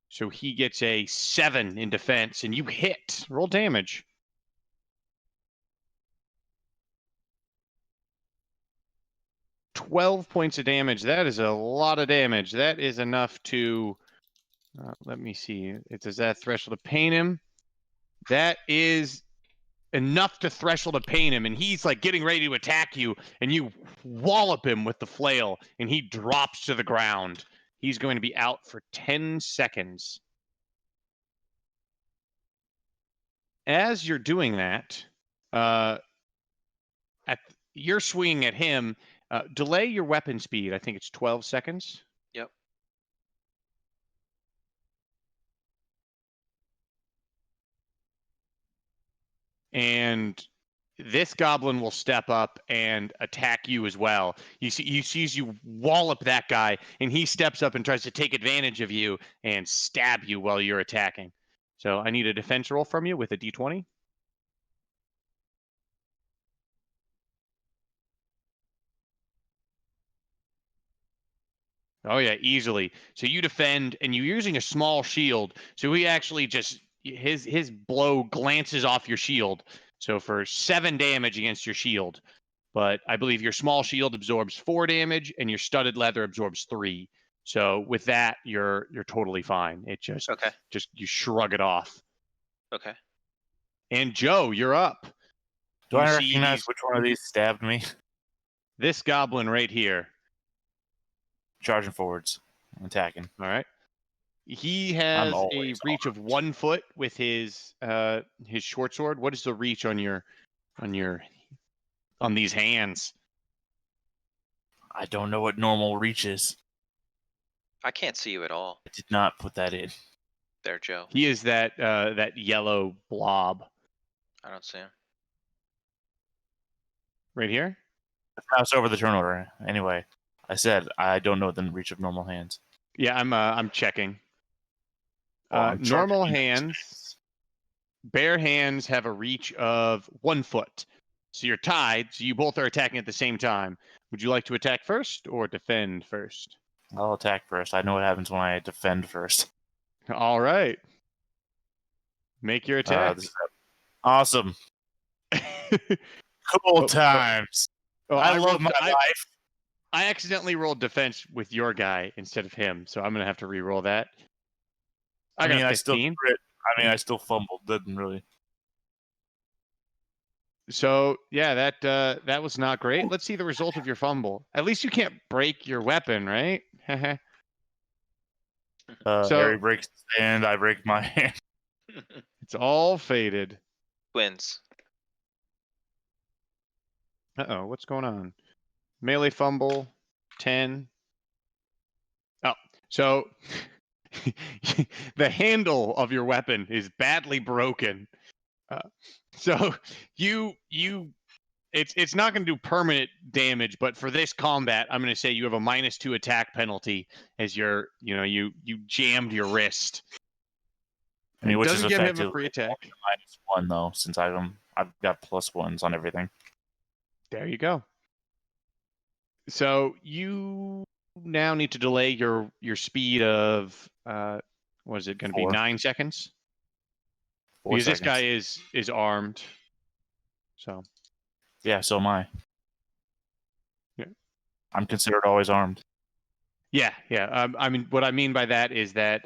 so he gets a 7 in defense, and you hit. Roll damage. "12 points of damage. That is a lot of damage. That is enough to. Let me see. Does that threshold to pain him? That is enough to threshold to pain him, and he's like getting ready to attack you, and you wallop him with the flail, and he drops to the ground. He's going to be out for 10 seconds. As you're doing that, you're swinging at him. Delay your weapon speed. I think it's 12 seconds. Yep. And this goblin will step up and attack you as well. He sees you wallop that guy, and he steps up and tries to take advantage of you and stab you while you're attacking. So I need a defense roll from you with a d20. Oh yeah, easily. So you defend, and you're using a small shield. So he actually just his blow glances off your shield. So for 7 damage against your shield, but I believe your small shield absorbs 4 damage, and your studded leather absorbs 3. So with that, you're totally fine. It just Okay. you shrug it off. Okay. And Joe, you're up. Do You I see recognize which one of these stabbed me? this goblin right here. Charging forwards, attacking. All right. He has a always reach of 1 foot with his short sword. What is the reach on these hands? I don't know what normal reach is. I can't see you at all. I did not put that in. There, Joe. He is that yellow blob I don't see him. right here. Mouse over the turnover. Anyway, I said I don't know the reach of normal hands. Yeah, I'm checking. I'm Normal charging hands, bare hands have a reach of 1 foot. So you're tied. So you both are attacking at the same time. Would you like to attack first or defend first? I'll attack first. I know what happens when I defend first. All right. Make your attack. This is awesome. Cool times. I love my life. I accidentally rolled defense with your guy instead of him, so I'm gonna have to re-roll that. I got a 15. I still fumbled. Didn't really. So yeah, that was not great. Let's see the result of your fumble. At least you can't break your weapon, right? So- Harry breaks his hand. I break my hand. It's all faded. Twins. Uh-oh, what's going on? Melee fumble, 10. Oh, so the handle of your weapon is badly broken. So it's not going to do permanent damage, but for this combat, I'm going to say you have a -2 attack penalty as you jammed your wrist. I mean, which doesn't is give him a effectively free attack. -1 though, since I've got +1s on everything. There you go. So you now need to delay your speed of what is it going to be? 4. 9 seconds. 4 Because seconds. this guy is armed. So Yeah, so am I. Yeah. I'm considered always armed. yeah. I mean, what I mean by that is that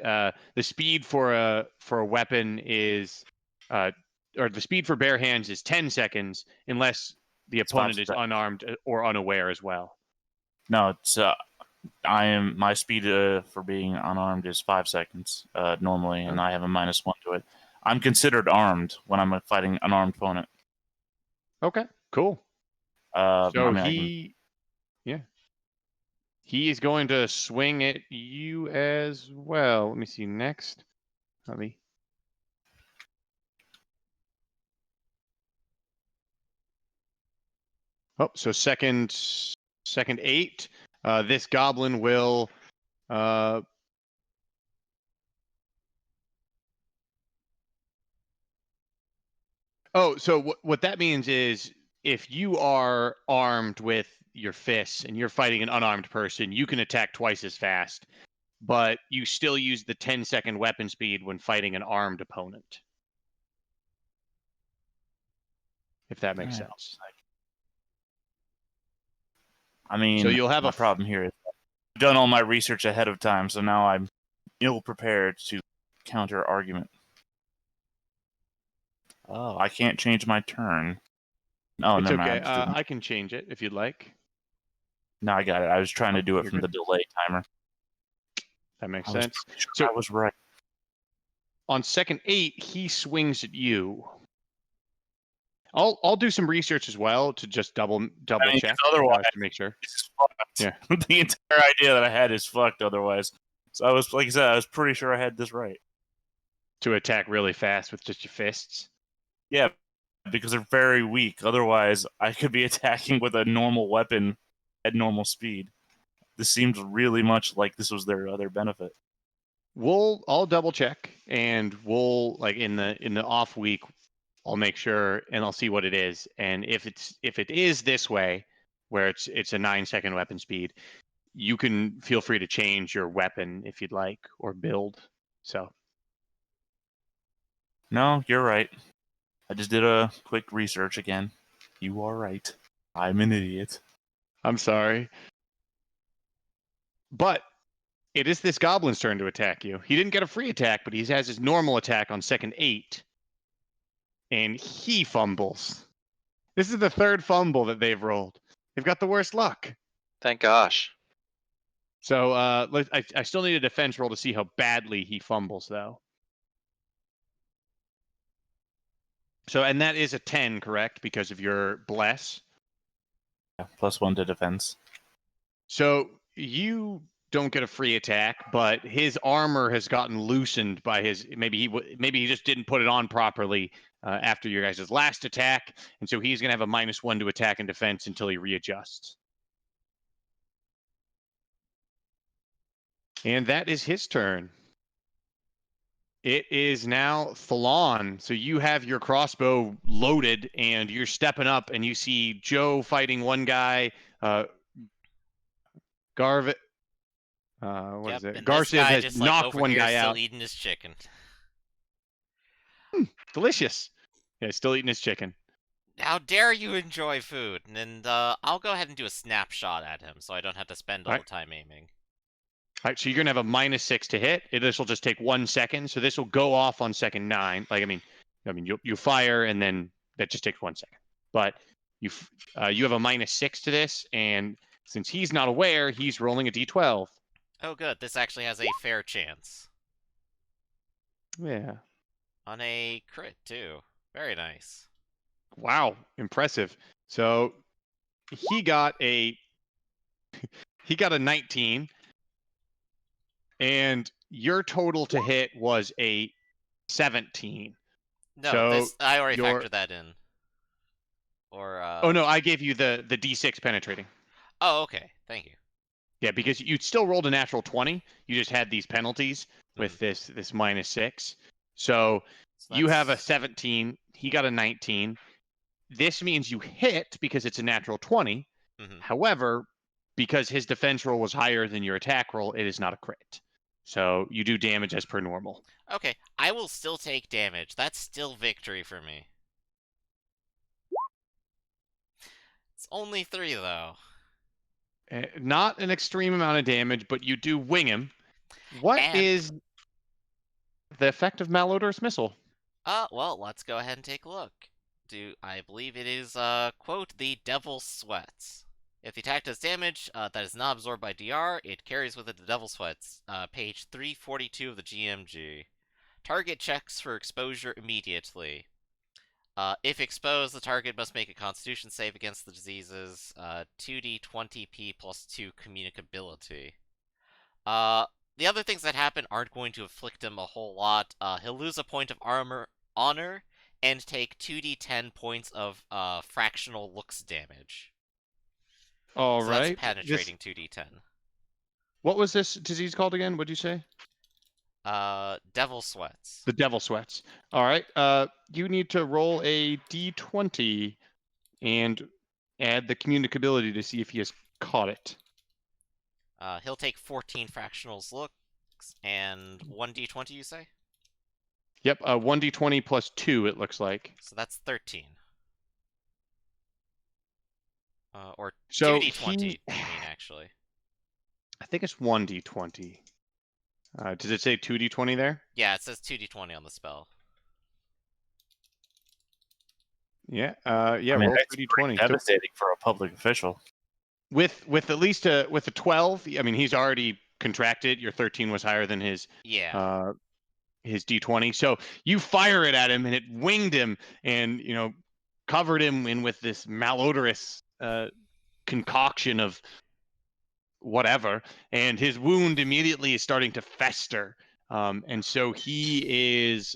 the speed for a weapon is or the speed for bare hands is 10 seconds unless the opponent is unarmed or unaware as well. No, it's my speed for being unarmed is 5 seconds normally, and I have a -1 to it. I'm considered armed when I'm fighting an unarmed opponent. Okay, cool. So he is going to swing at you as well. Let me see next. Oh, so second 8. This goblin will Oh, so what that means is if you are armed with your fists and you're fighting an unarmed person, you can attack twice as fast, but you still use the 10-second weapon speed when fighting an armed opponent. If that makes sense. I mean, so you'll have my problem here is I've done all my research ahead of time, so now I'm ill prepared to counter argument. Oh, I can't change my turn. Oh, It's never okay. mind. I I can change it if you'd like. No, I got it. I was trying to do it You're from the good. delay timer. That makes I was sense. pretty sure So I was right. on second 8, he swings at you. I'll do some research as well to just double I mean, check 'cause otherwise, to make sure. it's fucked. Yeah. The entire idea that I had is fucked otherwise. So I was, like I said, I was pretty sure I had this right. To attack really fast with just your fists. Yeah, because they're very weak. Otherwise, I could be attacking with a normal weapon at normal speed. This seems really much like this was their other benefit. I'll double check, and we'll like in the off week, I'll make sure and I'll see what it is. And if it is this way, where it's a 9-second weapon speed, you can feel free to change your weapon if you'd like or build. So No, you're right. I just did a quick research again. You are right. I'm an idiot. I'm sorry. But it is this goblin's turn to attack you. He didn't get a free attack, but he has his normal attack on second 8. And he fumbles. This is the third fumble that they've rolled. They've got the worst luck. Thank gosh. So I still need a defense roll to see how badly he fumbles, though. So, and that is a 10, correct? Because of your bless. Yeah, +1 to defense. So you don't get a free attack, but his armor has gotten loosened by his. Maybe he just didn't put it on properly after your guys' last attack, and so he's gonna have a -1 to attack and defense until he readjusts. And that is his turn. It is now Thalon. So you have your crossbow loaded and you're stepping up and you see Joe fighting one guy, Garv. What is it? And this Garciv guy has just like knocked over one here guy still out. eating his chicken. Delicious. Yeah, still eating his chicken. How dare you enjoy food? And I'll go ahead and do a snapshot at him so I don't have to spend all the time aiming. All right, so you're gonna have a -6 to hit. This will just take 1 second. So this will go off on second 9. Like I mean, you fire and then that just takes 1 second. But you have a -6 to this, and since he's not aware, he's rolling a d12. Oh, good. This actually has a fair chance. Yeah. On a crit, too. Very nice. Wow, impressive. So he got a 19, and your total to hit was a 17. No, So I already your factored that in. Or oh no, I gave you the d6 penetrating. Oh, okay. Thank you. Yeah, because you still rolled a natural 20. You just had these penalties with this -6. So you have a 17. He got a 19. This means you hit because it's a natural 20. However, because his defense roll was higher than your attack roll, it is not a crit. So you do damage as per normal. Okay, I will still take damage. That's still victory for me. It's only 3, though. Not an extreme amount of damage, but you do wing him. What is the effect of malodorous missile? Well, let's go ahead and take a look. I believe it is, quote, the Devil Sweats. If the attack does damage that is not absorbed by DR, it carries with it the Devil Sweats. Page 342 of the GMG. Target checks for exposure immediately. If exposed, the target must make a Constitution save against the diseases. 2d20p plus 2 communicability. The other things that happen aren't going to afflict him a whole lot. He'll lose a point of honor and take 2d10 points of fractional looks damage. All so right. That's penetrating 2d10. What was this disease called again? What'd you say? Devil Sweats. The Devil Sweats. All right. You need to roll a d20 and add the communicability to see if he has caught it. He'll take 14 fractionals looks and 1d20, you say? Yep, 1d20 plus 2, it looks like. So that's 13. Or So 2d20, you mean, actually. I think it's 1d20. Does it say 2d20 there? Yeah, it says 2d20 on the spell. Yeah. I mean, Roll that's 2d20. pretty So devastating for a public official. with at least a 12. I mean, he's already contracted. Your 13 was higher than his Yeah. his d20. So you fire it at him, and it winged him, and covered him in with this malodorous concoction of whatever, and his wound immediately is starting to fester. And so he is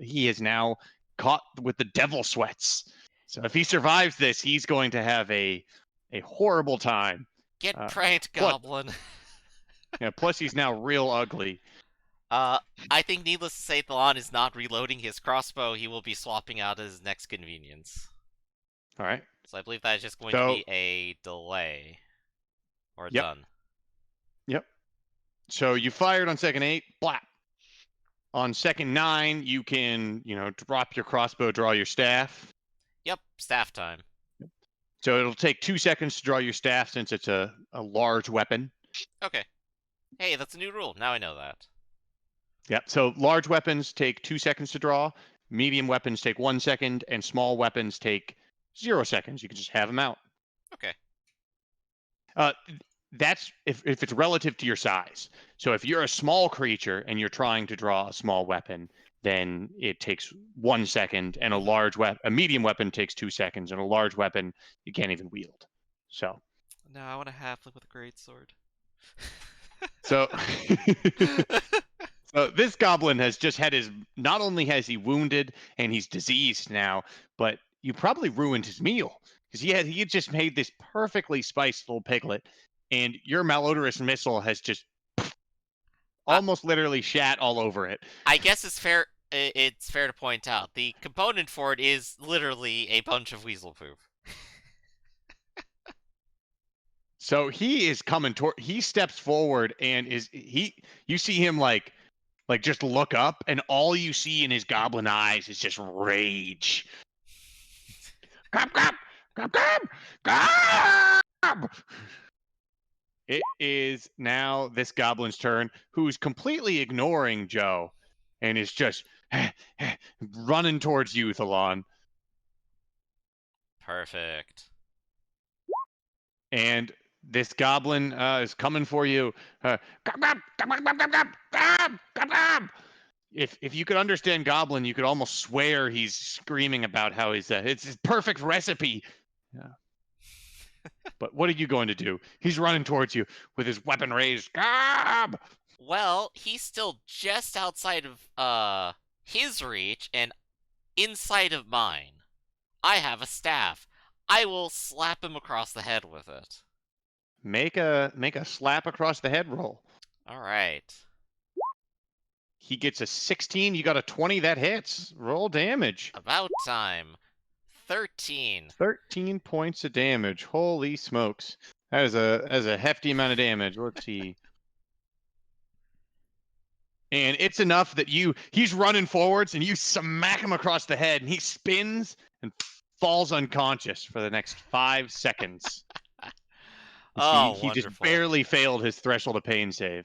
he is now caught with the devil sweats. So if he survives this, he's going to have a horrible time. Get Uh, pranked, plus, Goblin. plus he's now real ugly. I think needless to say, Thalon is not reloading his crossbow. He will be swapping out at his next convenience. All right. So I believe that is just going to So- be a delay. Or Yep. done. Yep. So you fired on second 8, blap. On second 9, you can, drop your crossbow, draw your staff. Yep, staff time. So it'll take 2 seconds to draw your staff since it's a large weapon. Okay. Hey, that's a new rule. Now I know that. Yep. So large weapons take 2 seconds to draw, medium weapons take 1 second, and small weapons take 0 seconds. You can just have them out. Okay. That's if it's relative to your size. So if you're a small creature and you're trying to draw a small weapon, then it takes 1 second, and a medium weapon takes 2 seconds, and a large weapon you can't even wield. So No, I want a halfling with a great sword. so so this goblin has just had not only has he wounded and he's diseased now, but you probably ruined his meal because he had just made this perfectly spiced little piglet, and your malodorous missile has just almost literally shat all over it. I guess it's fair. It's fair to point out the component for it is literally a bunch of weasel poop. So he is coming toward. He steps forward and you see him like just look up, and all you see in his goblin eyes is just rage. Grab, grab, grab, grab, grab. It is now this goblin's turn, who's completely ignoring Joe, and is just running towards you, Thalon. Perfect. And this goblin is coming for you. Grab, grab, grab, grab, grab, grab, grab, grab, grab, grab. If you could understand goblin, you could almost swear he's screaming about how it's his perfect recipe. Yeah. But what are you going to do? He's running towards you with his weapon raised. Grab! Well, he's still just outside of his reach and inside of mine. I have a staff. I will slap him across the head with it. Make a slap across the head roll. All right. He gets a 16. You got a 20. That hits. Roll damage. About time. 13. 13 points of damage. Holy smokes. That is a hefty amount of damage. Let's see. And it's enough that he's running forwards and you smack him across the head and he spins and falls unconscious for the next 5 seconds. He just Wonderful. barely failed his threshold of pain save.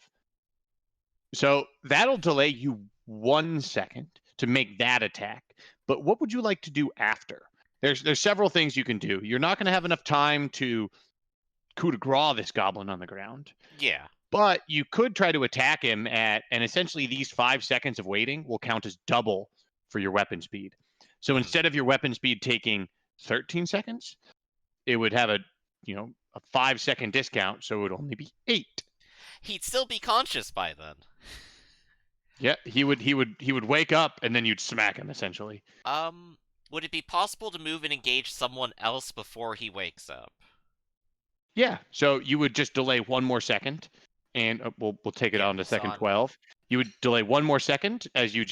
So that'll delay you 1 second to make that attack. But what would you like to do after? There's several things you can do. You're not going to have enough time to coup de grace this goblin on the ground. Yeah. But you could try to attack him and essentially these 5 seconds of waiting will count as double for your weapon speed. So instead of your weapon speed taking 13 seconds, it would have a 5-second discount, so it would only be 8. He'd still be conscious by then. Yeah, he would wake up and then you'd smack him essentially. Would it be possible to move and engage someone else before he wakes up? Yeah, so you would just delay 1 more second, and we'll take it on to second 12. You would delay 1 more second as you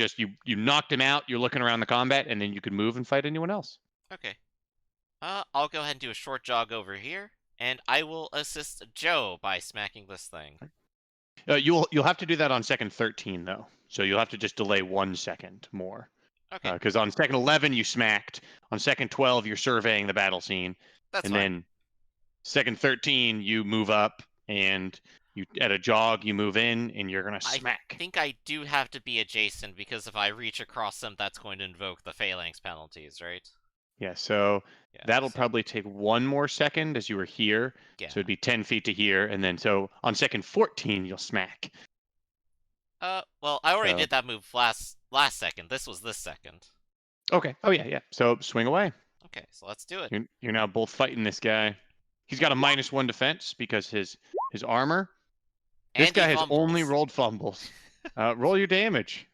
knocked him out. You're looking around the combat, and then you could move and fight anyone else. Okay. I'll go ahead and do a short jog over here, and I will assist Joe by smacking this thing. You'll have to do that on second 13 though, so you'll have to just delay 1 second more. Okay. Because on second 11 you smacked. On second 12 you're surveying the battle scene. That's and fine. Then second 13 you move up, and you at a jog you move in, and you're gonna smack. I think I do have to be adjacent because if I reach across them, that's going to invoke the phalanx penalties, right? Yeah, so Yeah, that'll so- probably take one more second as you were here. Yeah. So it'd be 10 feet to here, and then so on second 14 you'll smack. Well, I already So- did that move last second. This was this second. Okay. Oh yeah, yeah. So swing away. Okay, so let's do it. You're now both fighting this guy. He's got a -1 defense because his armor. This And he guy has only fumbles. rolled fumbles. Roll your damage.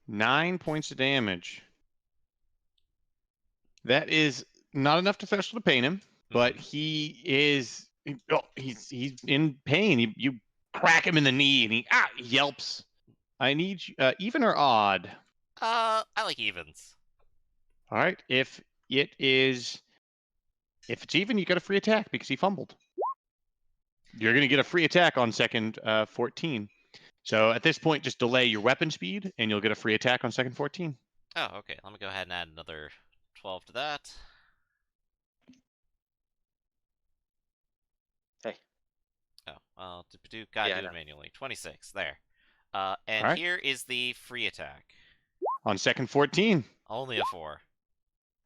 9 points of damage. That is not enough to special to pain him, but he's in pain. You crack him in the knee and he yelps. I need even or odd. I like evens. All right. If it's even, you got a free attack because he fumbled. You're gonna get a free attack on second 14. So at this point, just delay your weapon speed, and you'll get a free attack on second 14. Oh, okay. Let me go ahead and add another 12 to that. Hey. Oh, well, gotta Yeah, I do it know. manually. 26, there. And Alright. here is the free attack. On second 14. Only a 4.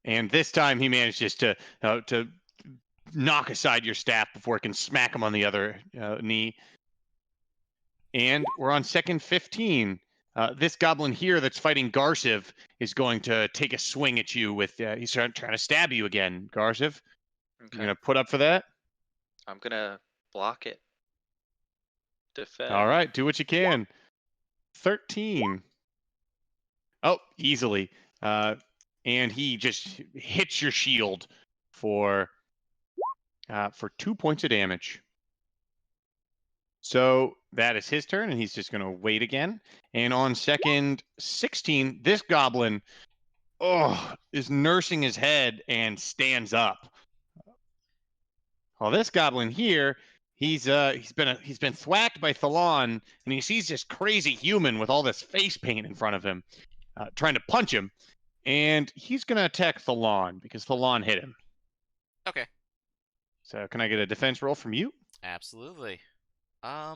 And this time he manages to knock aside your staff before it can smack him on the other knee. And we're on second 15. This goblin here that's fighting Garciv is going to take a swing at you with. He's trying to stab you again, Garciv. You're Okay. going to put up for that? I'm gonna block it. Defend. All right, do what you can. 13. Oh, easily. And he just hits your shield for 2 points of damage. So that is his turn, and he's just going to wait again. And on second 16, this goblin is nursing his head and stands up. Well, this goblin here, he's been thwacked by Thalon, and he sees this crazy human with all this face paint in front of him, trying to punch him, and he's going to attack Thalon because Thalon hit him. Okay. So can I get a defense roll from you? Absolutely. I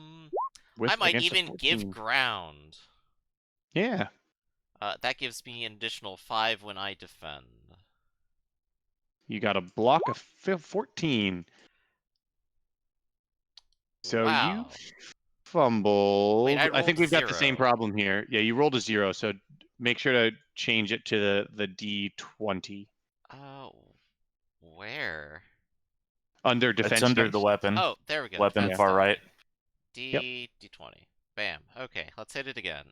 With- might against a even give 14? ground. Yeah. That gives me an additional 5 when I defend. You got a block of 14. So Wow. you fumbled. Wait, I I think rolled we've got the same 0. problem here. Yeah, you rolled a 0, so make sure to change it to the D20 Where? under defense. It's under dice. the weapon. Oh, there we go. Weapon defense far die. right. D20. Bam. Okay, let's hit it again.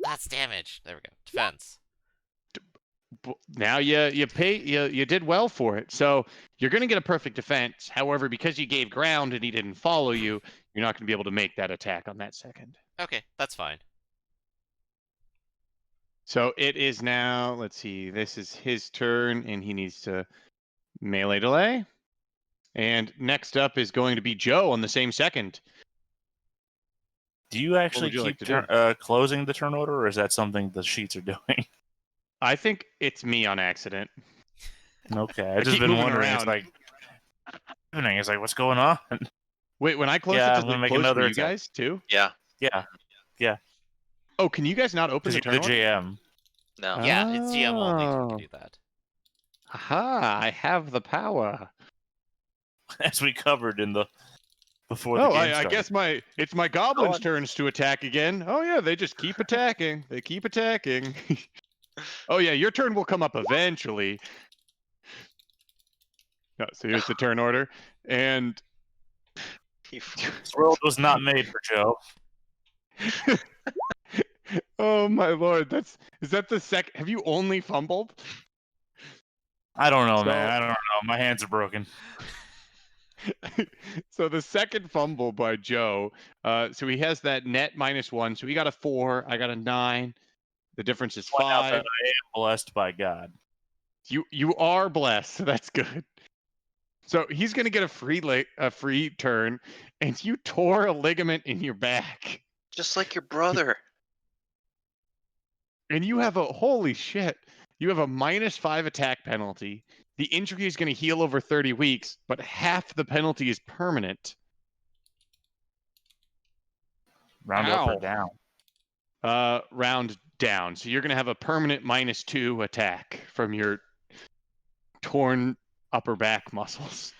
That's damage. There we go. Defense. Now you did well for it. So you're going to get a perfect defense. However, because you gave ground and he didn't follow you, you're not going to be able to make that attack on that second. Okay, that's fine. So it is now, let's see, this is his turn, and he needs to melee delay. And next up is going to be Joe on the same second. Do you actually would you like keep to closing the turn order, or is that something the sheets are doing? I think it's me on accident. Okay, I I've just keep been moving wondering. around. It's like, what's going on? Wait, when I close Yeah, it, I'm does gonna it make close another for you attack. guys too? Yeah. Yeah, Oh, can you guys not open because the you're turn the order? GM. No. Yeah, it's GM only who Oh. can do that. Aha, I have the power. As we covered in the before the Oh, game I started. guess it's my goblins' on. turns to attack again. Oh yeah, they just keep attacking. They keep attacking. Oh yeah, your turn will come up eventually. No, so here's the turn order, and This world was not made for Joe. oh my lord, is that the second? Have you only fumbled? I don't know, So- man. I don't know. My hands are broken. So the second fumble by Joe, so he has that net -1. So he got a 4, I got a 9. The difference is Point out 5. that I am blessed by God. You are blessed, so that's good. So he's gonna get a free turn, and you tore a ligament in your back, Just like your brother. and you have holy shit. You have a -5 attack penalty. The injury is going to heal over 30 weeks, but half the penalty is permanent. Round up Ow. or down. Round down. So you're going to have a permanent -2 attack from your torn upper back muscles.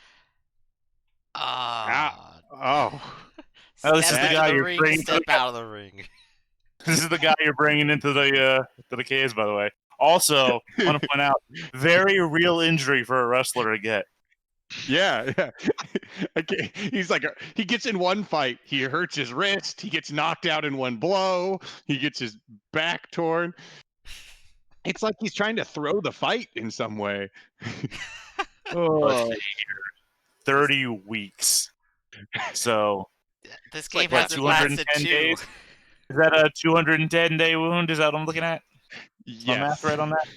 Ah. Oh. Oh, this is Step the into guy the you're ring, bringing. step out of the ring. This is the guy you're bringing into the caves, by the way. Also, I want to point out, very real injury for a wrestler to get. Yeah, yeah. Okay. He's like, he gets in one fight, he hurts his wrist, he gets knocked out in one blow, he gets his back torn. It's like he's trying to throw the fight in some way. Let's Oh. see here. 30 weeks. So, This It's game like, hasn't 210 lasted 2. days? Is that a 210-day wound? Is that what I'm looking at? Is my math Yes, right on that?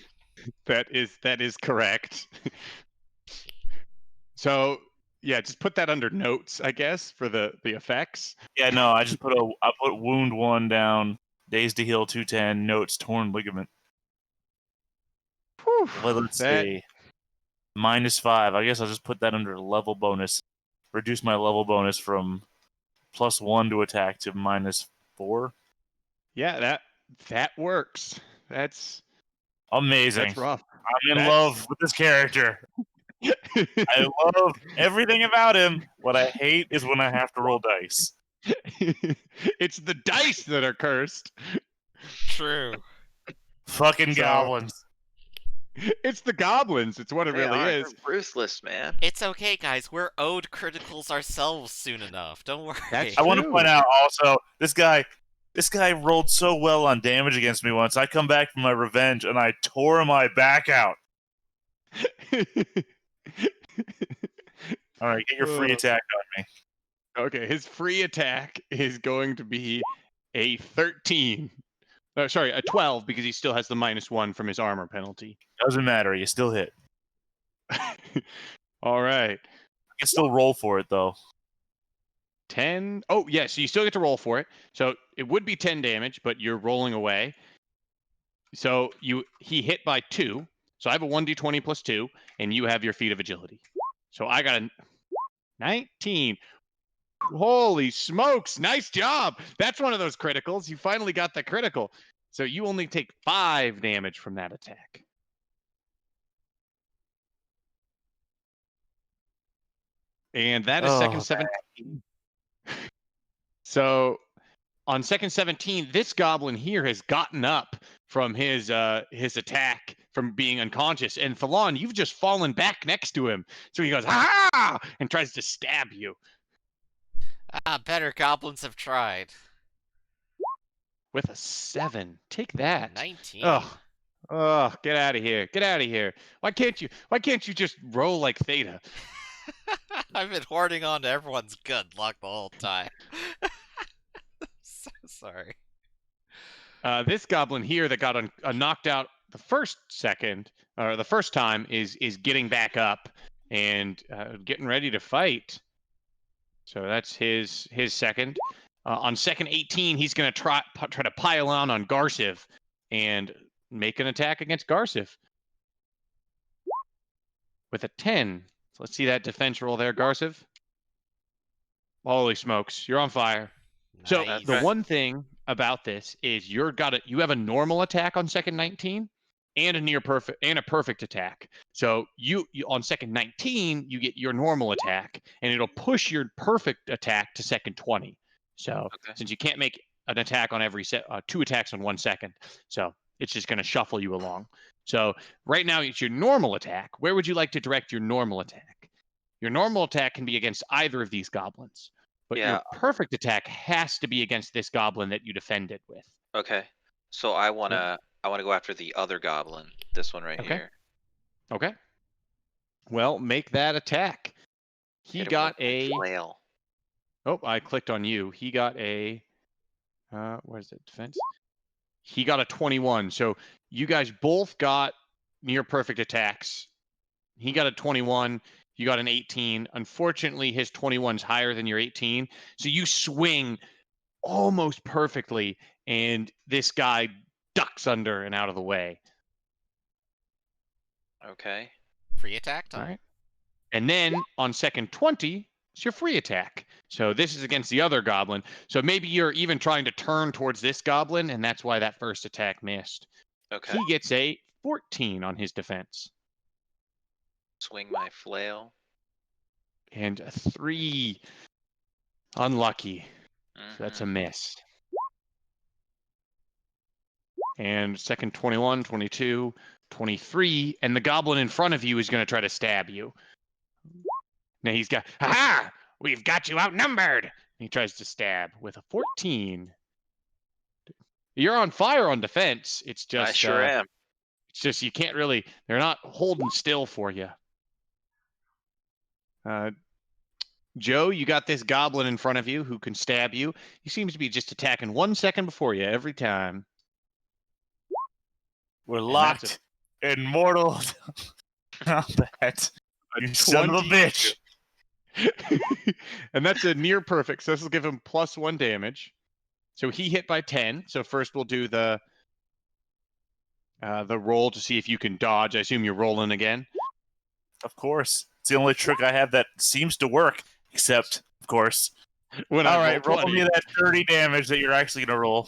that is correct. So yeah, just put that under notes, I guess, for the effects. Yeah, no, I put wound 1 down, days to heal 210, notes torn ligament. Whew, Well, let's see. -5. I guess I'll just put that under level bonus. Reduce my level bonus from +1 to attack to -4. Yeah, that works. That's Amazing. rough. I'm in love with this character. I love everything about him. What I hate is when I have to roll dice. It's the dice that are cursed. True. Fucking So- goblins. It's the goblins. It's what it They really are. is. They're ruthless, man. It's okay, guys. We're owed criticals ourselves soon enough. Don't worry. That's I want to true. point out also, this guy rolled so well on damage against me once. I come back from my revenge and I tore my back out. All right, get your free attack on me. Okay, his free attack is going to be a 13. Sorry, a 12 because he still has the -1 from his armor penalty. Doesn't matter. You still hit. All right. I can still roll for it though. 10. Oh, yeah, so you still get to roll for it. So it would be 10 damage, but you're rolling away. So he hit by 2. So I have a 1d20 plus 2, and you have your feat of agility. So I got a 19. Holy smokes, nice job. That's one of those criticals. You finally got the critical. So you only take 5 damage from that attack. And that is second 17. So on second 17, this goblin here has gotten up from his attack from being unconscious. And Thalon, you've just fallen back next to him. So he goes, ah, and tries to stab you. Better goblins have tried. With a 7. Take that. 19. Oh, get out of here. Get out of here. Why can't you just roll like Theta? I've been hoarding on to everyone's good luck the whole time. So sorry. This goblin here that got knocked out the first time is getting back up and getting ready to fight. So that's his second. On second 18, he's going to try to pile on Garciv and make an attack against Garciv with a 10. So let's see that defense roll there, Garciv. Holy smokes, you're on fire. So Nice. the one thing about this is you have a normal attack on second 19 and a near perfect and a perfect attack. So you on second 19 you get your normal attack and it'll push your perfect attack to second 20. So since you can't make an attack on every 2 attacks on 1 second, so it's just going to shuffle you along. So right now it's your normal attack. Where would you like to direct your normal attack? Your normal attack can be against either of these goblins. But your perfect attack has to be against this goblin that you defended with. Okay. So I wanna go after the other goblin. This one right here. Okay. Well, make that attack. He Hit him got with my a. flail. Oh, I clicked on you. He got a. What is it? Defense. He got a 21. So you guys both got near perfect attacks. He got a 21. You got an 18. Unfortunately, his 21's higher than your 18. So you swing almost perfectly, and this guy ducks under and out of the way. Okay. Free attack time. All right. And then on second 20, it's your free attack. So this is against the other goblin. So maybe you're even trying to turn towards this goblin, and that's why that first attack missed. Okay. He gets a 14 on his defense. Swing my flail. And a 3. Unlucky. So that's a Mhm. miss. And second 21, 22, 23. And the goblin in front of you is going to try to stab you. Now he's got, ha! We've got you outnumbered. He tries to stab with a 14. You're on fire on defense. It's just, I sure am. It's just you can't really. They're not holding still for you. Joe, you got this goblin in front of you who can stab you. He seems to be just attacking 1 second before you every time. We're And locked in mortal combat. You son of a 22. bitch. And that's a near perfect. So this will give him +1 damage. So he hit by 10. So first we'll do the roll to see if you can dodge. I assume you're rolling again. Of course. It's the only trick I have that seems to work. Except, of course. When All I right, roll 20. me that 30 damage that you're actually going to roll.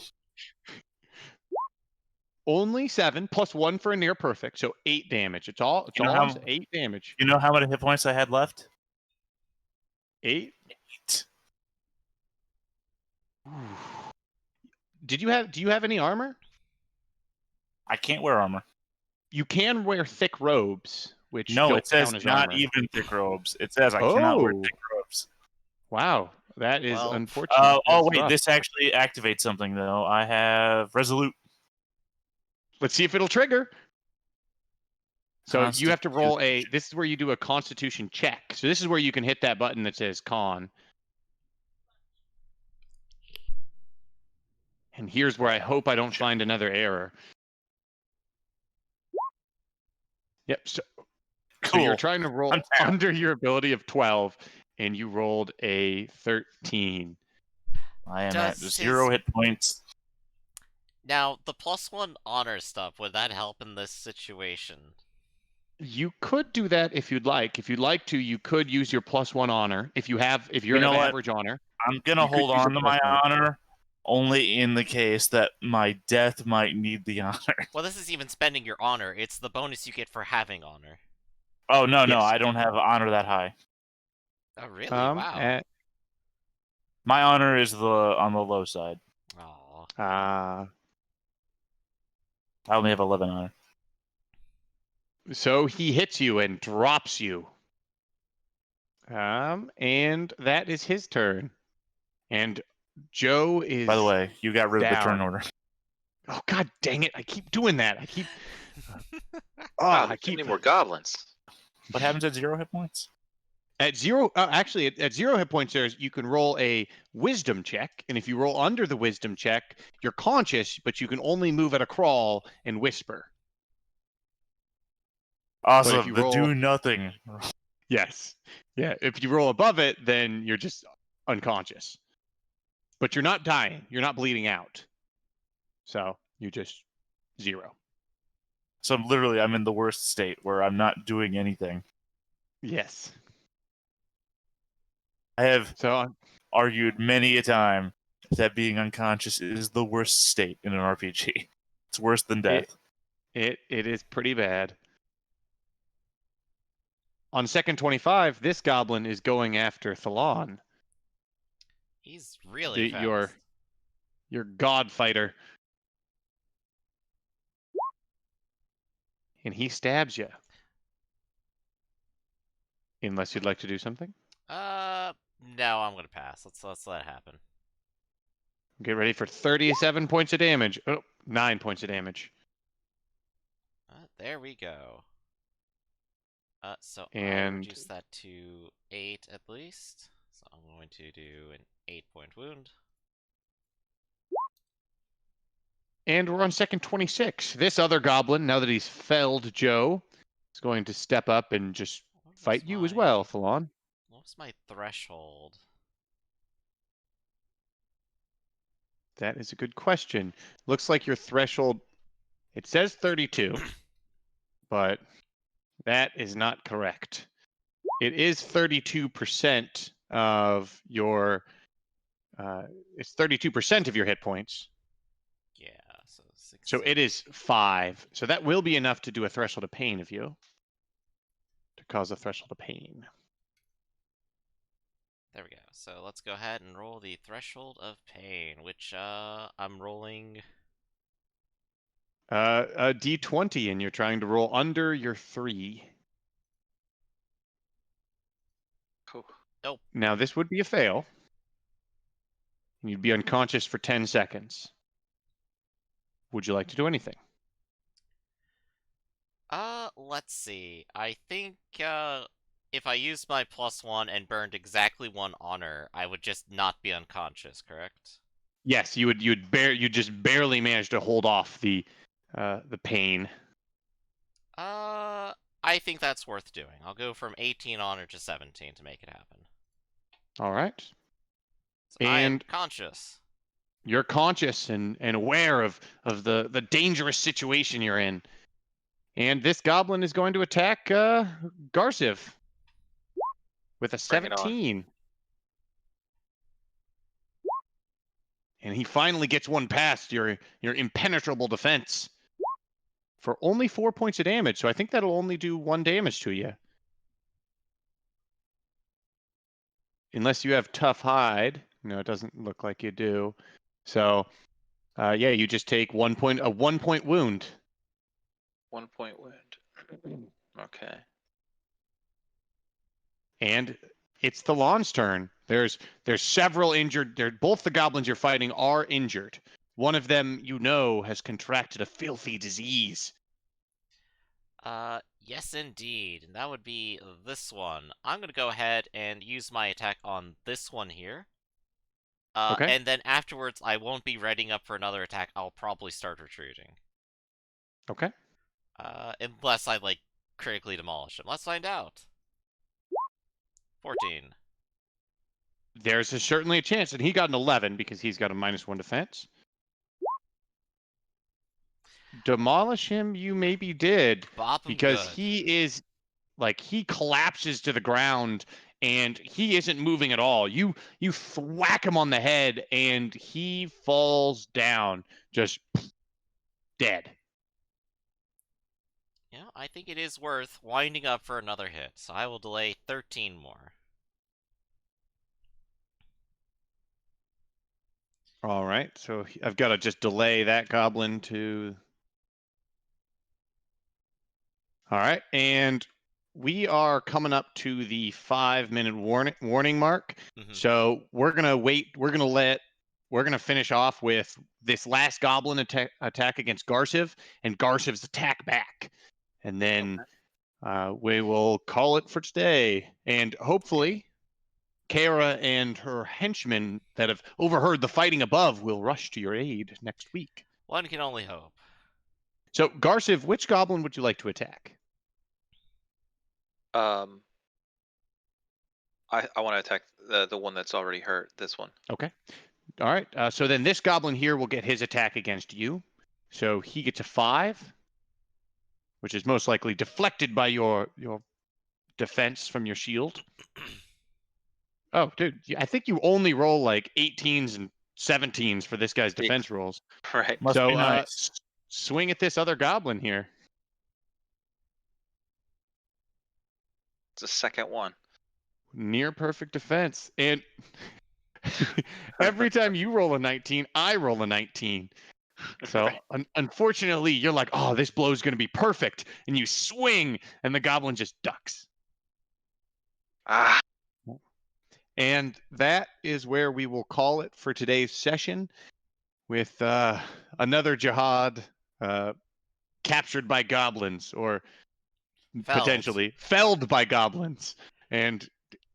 Only 7 +1 for a near perfect, so 8 damage. It's all 8 damage. You know how many hit points I had left? 8. 8. Do you have any armor? I can't wear armor. You can wear thick robes, which No, don't it says count as not armor. even thick robes. It says I cannot wear Oh. thick robes. Wow, that is Well, unfortunate. Oh That's wait, rough. this actually activates something though. I have resolute. Let's see if it'll trigger. So you have to roll a. Constitution. This is where you do a Constitution check. So this is where you can hit that button that says Con. And here's where I hope I don't find another error. Yep. So you're Cool. trying to roll I'm terrible. under your ability of 12, and you rolled a 13. I am Does at 0 hit points. Now, the +1 honor stuff, would that help in this situation? You could do that if you'd like. If you'd like to, you could use your +1 honor. If you're You know of what? average honor. I'm gonna You could hold use on your to my +1. honor only in the case that my death might need the honor. Well, this is even spending your honor. It's the bonus you get for having honor. Oh no, Yes. I don't have honor that high. Oh, really? Wow. My honor is on the low side. Aw. I only have 11 honor. So he hits you and drops you. And that is his turn. And Joe is. By the way, you got rid of the turn down. order. Oh god dang it! I keep doing that. I keep. Wow, I keep. any more goblins? What happens at 0 hit points? At 0, actually, at 0 hit points, you can roll a wisdom check, and if you roll under the wisdom check, you're conscious, but you can only move at a crawl and whisper. Awesome. you The roll- do nothing. Yes, yeah. If you roll above it, then you're just unconscious, but you're not dying. You're not bleeding out. So you just 0. So I'm in the worst state where I'm not doing anything. Yes. I have So argued many a time that being unconscious is the worst state in an RPG. It's worse than death. It is pretty bad. On second 25, this goblin is going after Thalon. He's really fast. Your god fighter. And he stabs you. Unless you'd like to do something. No, I'm gonna pass. Let's let it happen. Get ready for 37 points of damage. Oh, 9 points of damage. There we go. So I'll And- reduce that to 8 at least. So I'm going to do an 8-point wound. And we're on second 26. This other goblin, now that he's felled Joe, is going to step up and just What was fight you as well, my- Thalon. What was my threshold? That is a good question. Looks like your threshold, it says 32, but that is not correct. It is 32% of your. It's 32% of your hit points. Yeah, so 6. So it is 5. So that will be enough to do a threshold of pain of you. To cause a threshold of pain. There we go. So let's go ahead and roll the threshold of pain, which I'm rolling. A d20, and you're trying to roll under your 3. Cool. Nope. Now this would be a fail. You'd be unconscious for 10 seconds. Would you like to do anything? Let's see. I think if I used my +1 and burned exactly 1 honor, I would just not be unconscious, correct? Yes, you'd just barely manage to hold off the pain. I think that's worth doing. I'll go from 18 honor to 17 to make it happen. All right. So I am And conscious. you're conscious and aware of the dangerous situation you're in. And this goblin is going to attack Garciv with a Bring it on. 17. And he finally gets one past your impenetrable defense for only 4 points of damage. So I think that'll only do 1 damage to you. Unless you have tough hide. No, it doesn't look like you do. So yeah, you just take a 1 point wound. 1 point wound. Okay. And it's the Lawn's turn. There's several injured. Both the goblins you're fighting are injured. One of them, has contracted a filthy disease. Yes indeed. And that would be this one. I'm gonna go ahead and use my attack on this one here. Okay. And then afterwards, I won't be readying up for another attack. I'll probably start retreating. Okay. Unless I, critically demolish him. Let's find out. 14. There's certainly a chance, and he got an 11 because he's got a -1 defense. Demolish him, you maybe did, Bop him because good. he is he collapses to the ground and he isn't moving at all. You thwack him on the head and he falls down, just dead. Yeah, I think it is worth winding up for another hit, so I will delay 13 more. All right, so I've got to just delay that goblin to. All right, and we are coming up to the 5-minute warning mark. Mhm. So we're gonna wait. We're gonna finish off with this last goblin attack against Garciv, and Garciv's attack back, and then we will call it for today. And hopefully, Kara and her henchmen that have overheard the fighting above will rush to your aid next week. One can only hope. So, Garciv, which goblin would you like to attack? I want to attack the one that's already hurt. This one. Okay. All right. So then this goblin here will get his attack against you. So he gets a 5, which is most likely deflected by your defense from your shield. Oh, dude, I think you only roll 18s and 17s for this guy's defense rolls. Right. Must So be nice. swing at this other goblin here. It's the second one. Near perfect defense. And every time you roll a 19, I roll a 19. So Right. Unfortunately, you're like, oh, this blow is going to be perfect. And you swing, and the goblin just ducks. Ah. And that is where we will call it for today's session with another jihad captured by goblins, or potentially felled by goblins, and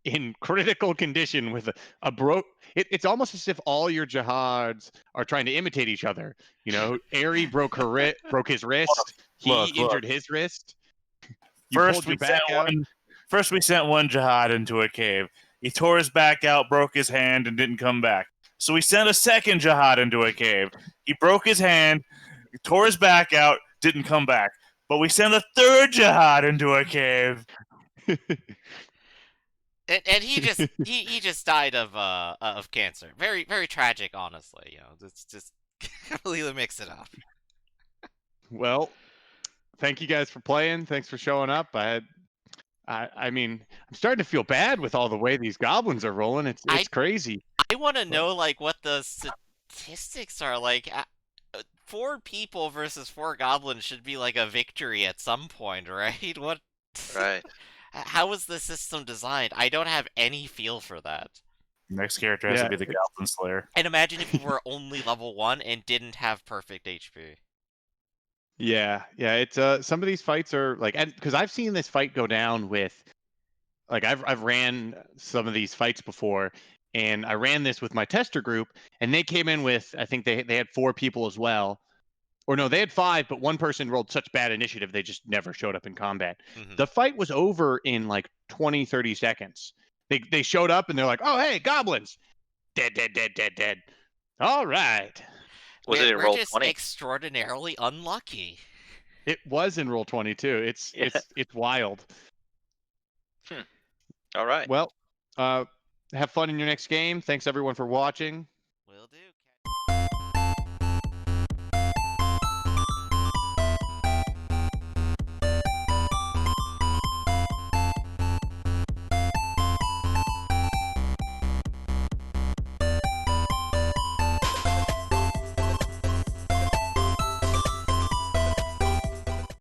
in critical condition with a broke. It's almost as if all your jihads are trying to imitate each other. Ari broke his wrist. He injured his wrist. First we sent one jihad into a cave. He tore his back out, broke his hand, and didn't come back. So we sent a second jihad into a cave. He broke his hand, tore his back out, didn't come back. But we sent a third jihad into a cave. And he just died of cancer. Very very tragic, honestly. You know, it's just completely mix it up. Well, thank you guys for playing. Thanks for showing up. I mean, I'm starting to feel bad with all the way these goblins are rolling. It's crazy. I want to know like what the statistics are like. 4 people versus 4 goblins should be like a victory at some point, right? What? Right. How was the system designed? I don't have any feel for that. Next character has Yeah, to be the Goblin Slayer. And imagine if you were only level 1 and didn't have perfect HP. Yeah, it's some of these fights are like, and because I've seen this fight go down with, like, I've ran some of these fights before, and I ran this with my tester group, and they came in with, I think they had 4 people as well, or no, they had 5, but one person rolled such bad initiative they just never showed up in combat. Mhm. The fight was over in like 20-30 seconds. They showed up and they're like, oh hey, goblins, dead. All right. Was it in We're roll just 20? extraordinarily unlucky. It was in roll 22. It's Yeah. it's wild. All right. Well, have fun in your next game. Thanks everyone for watching. Will do.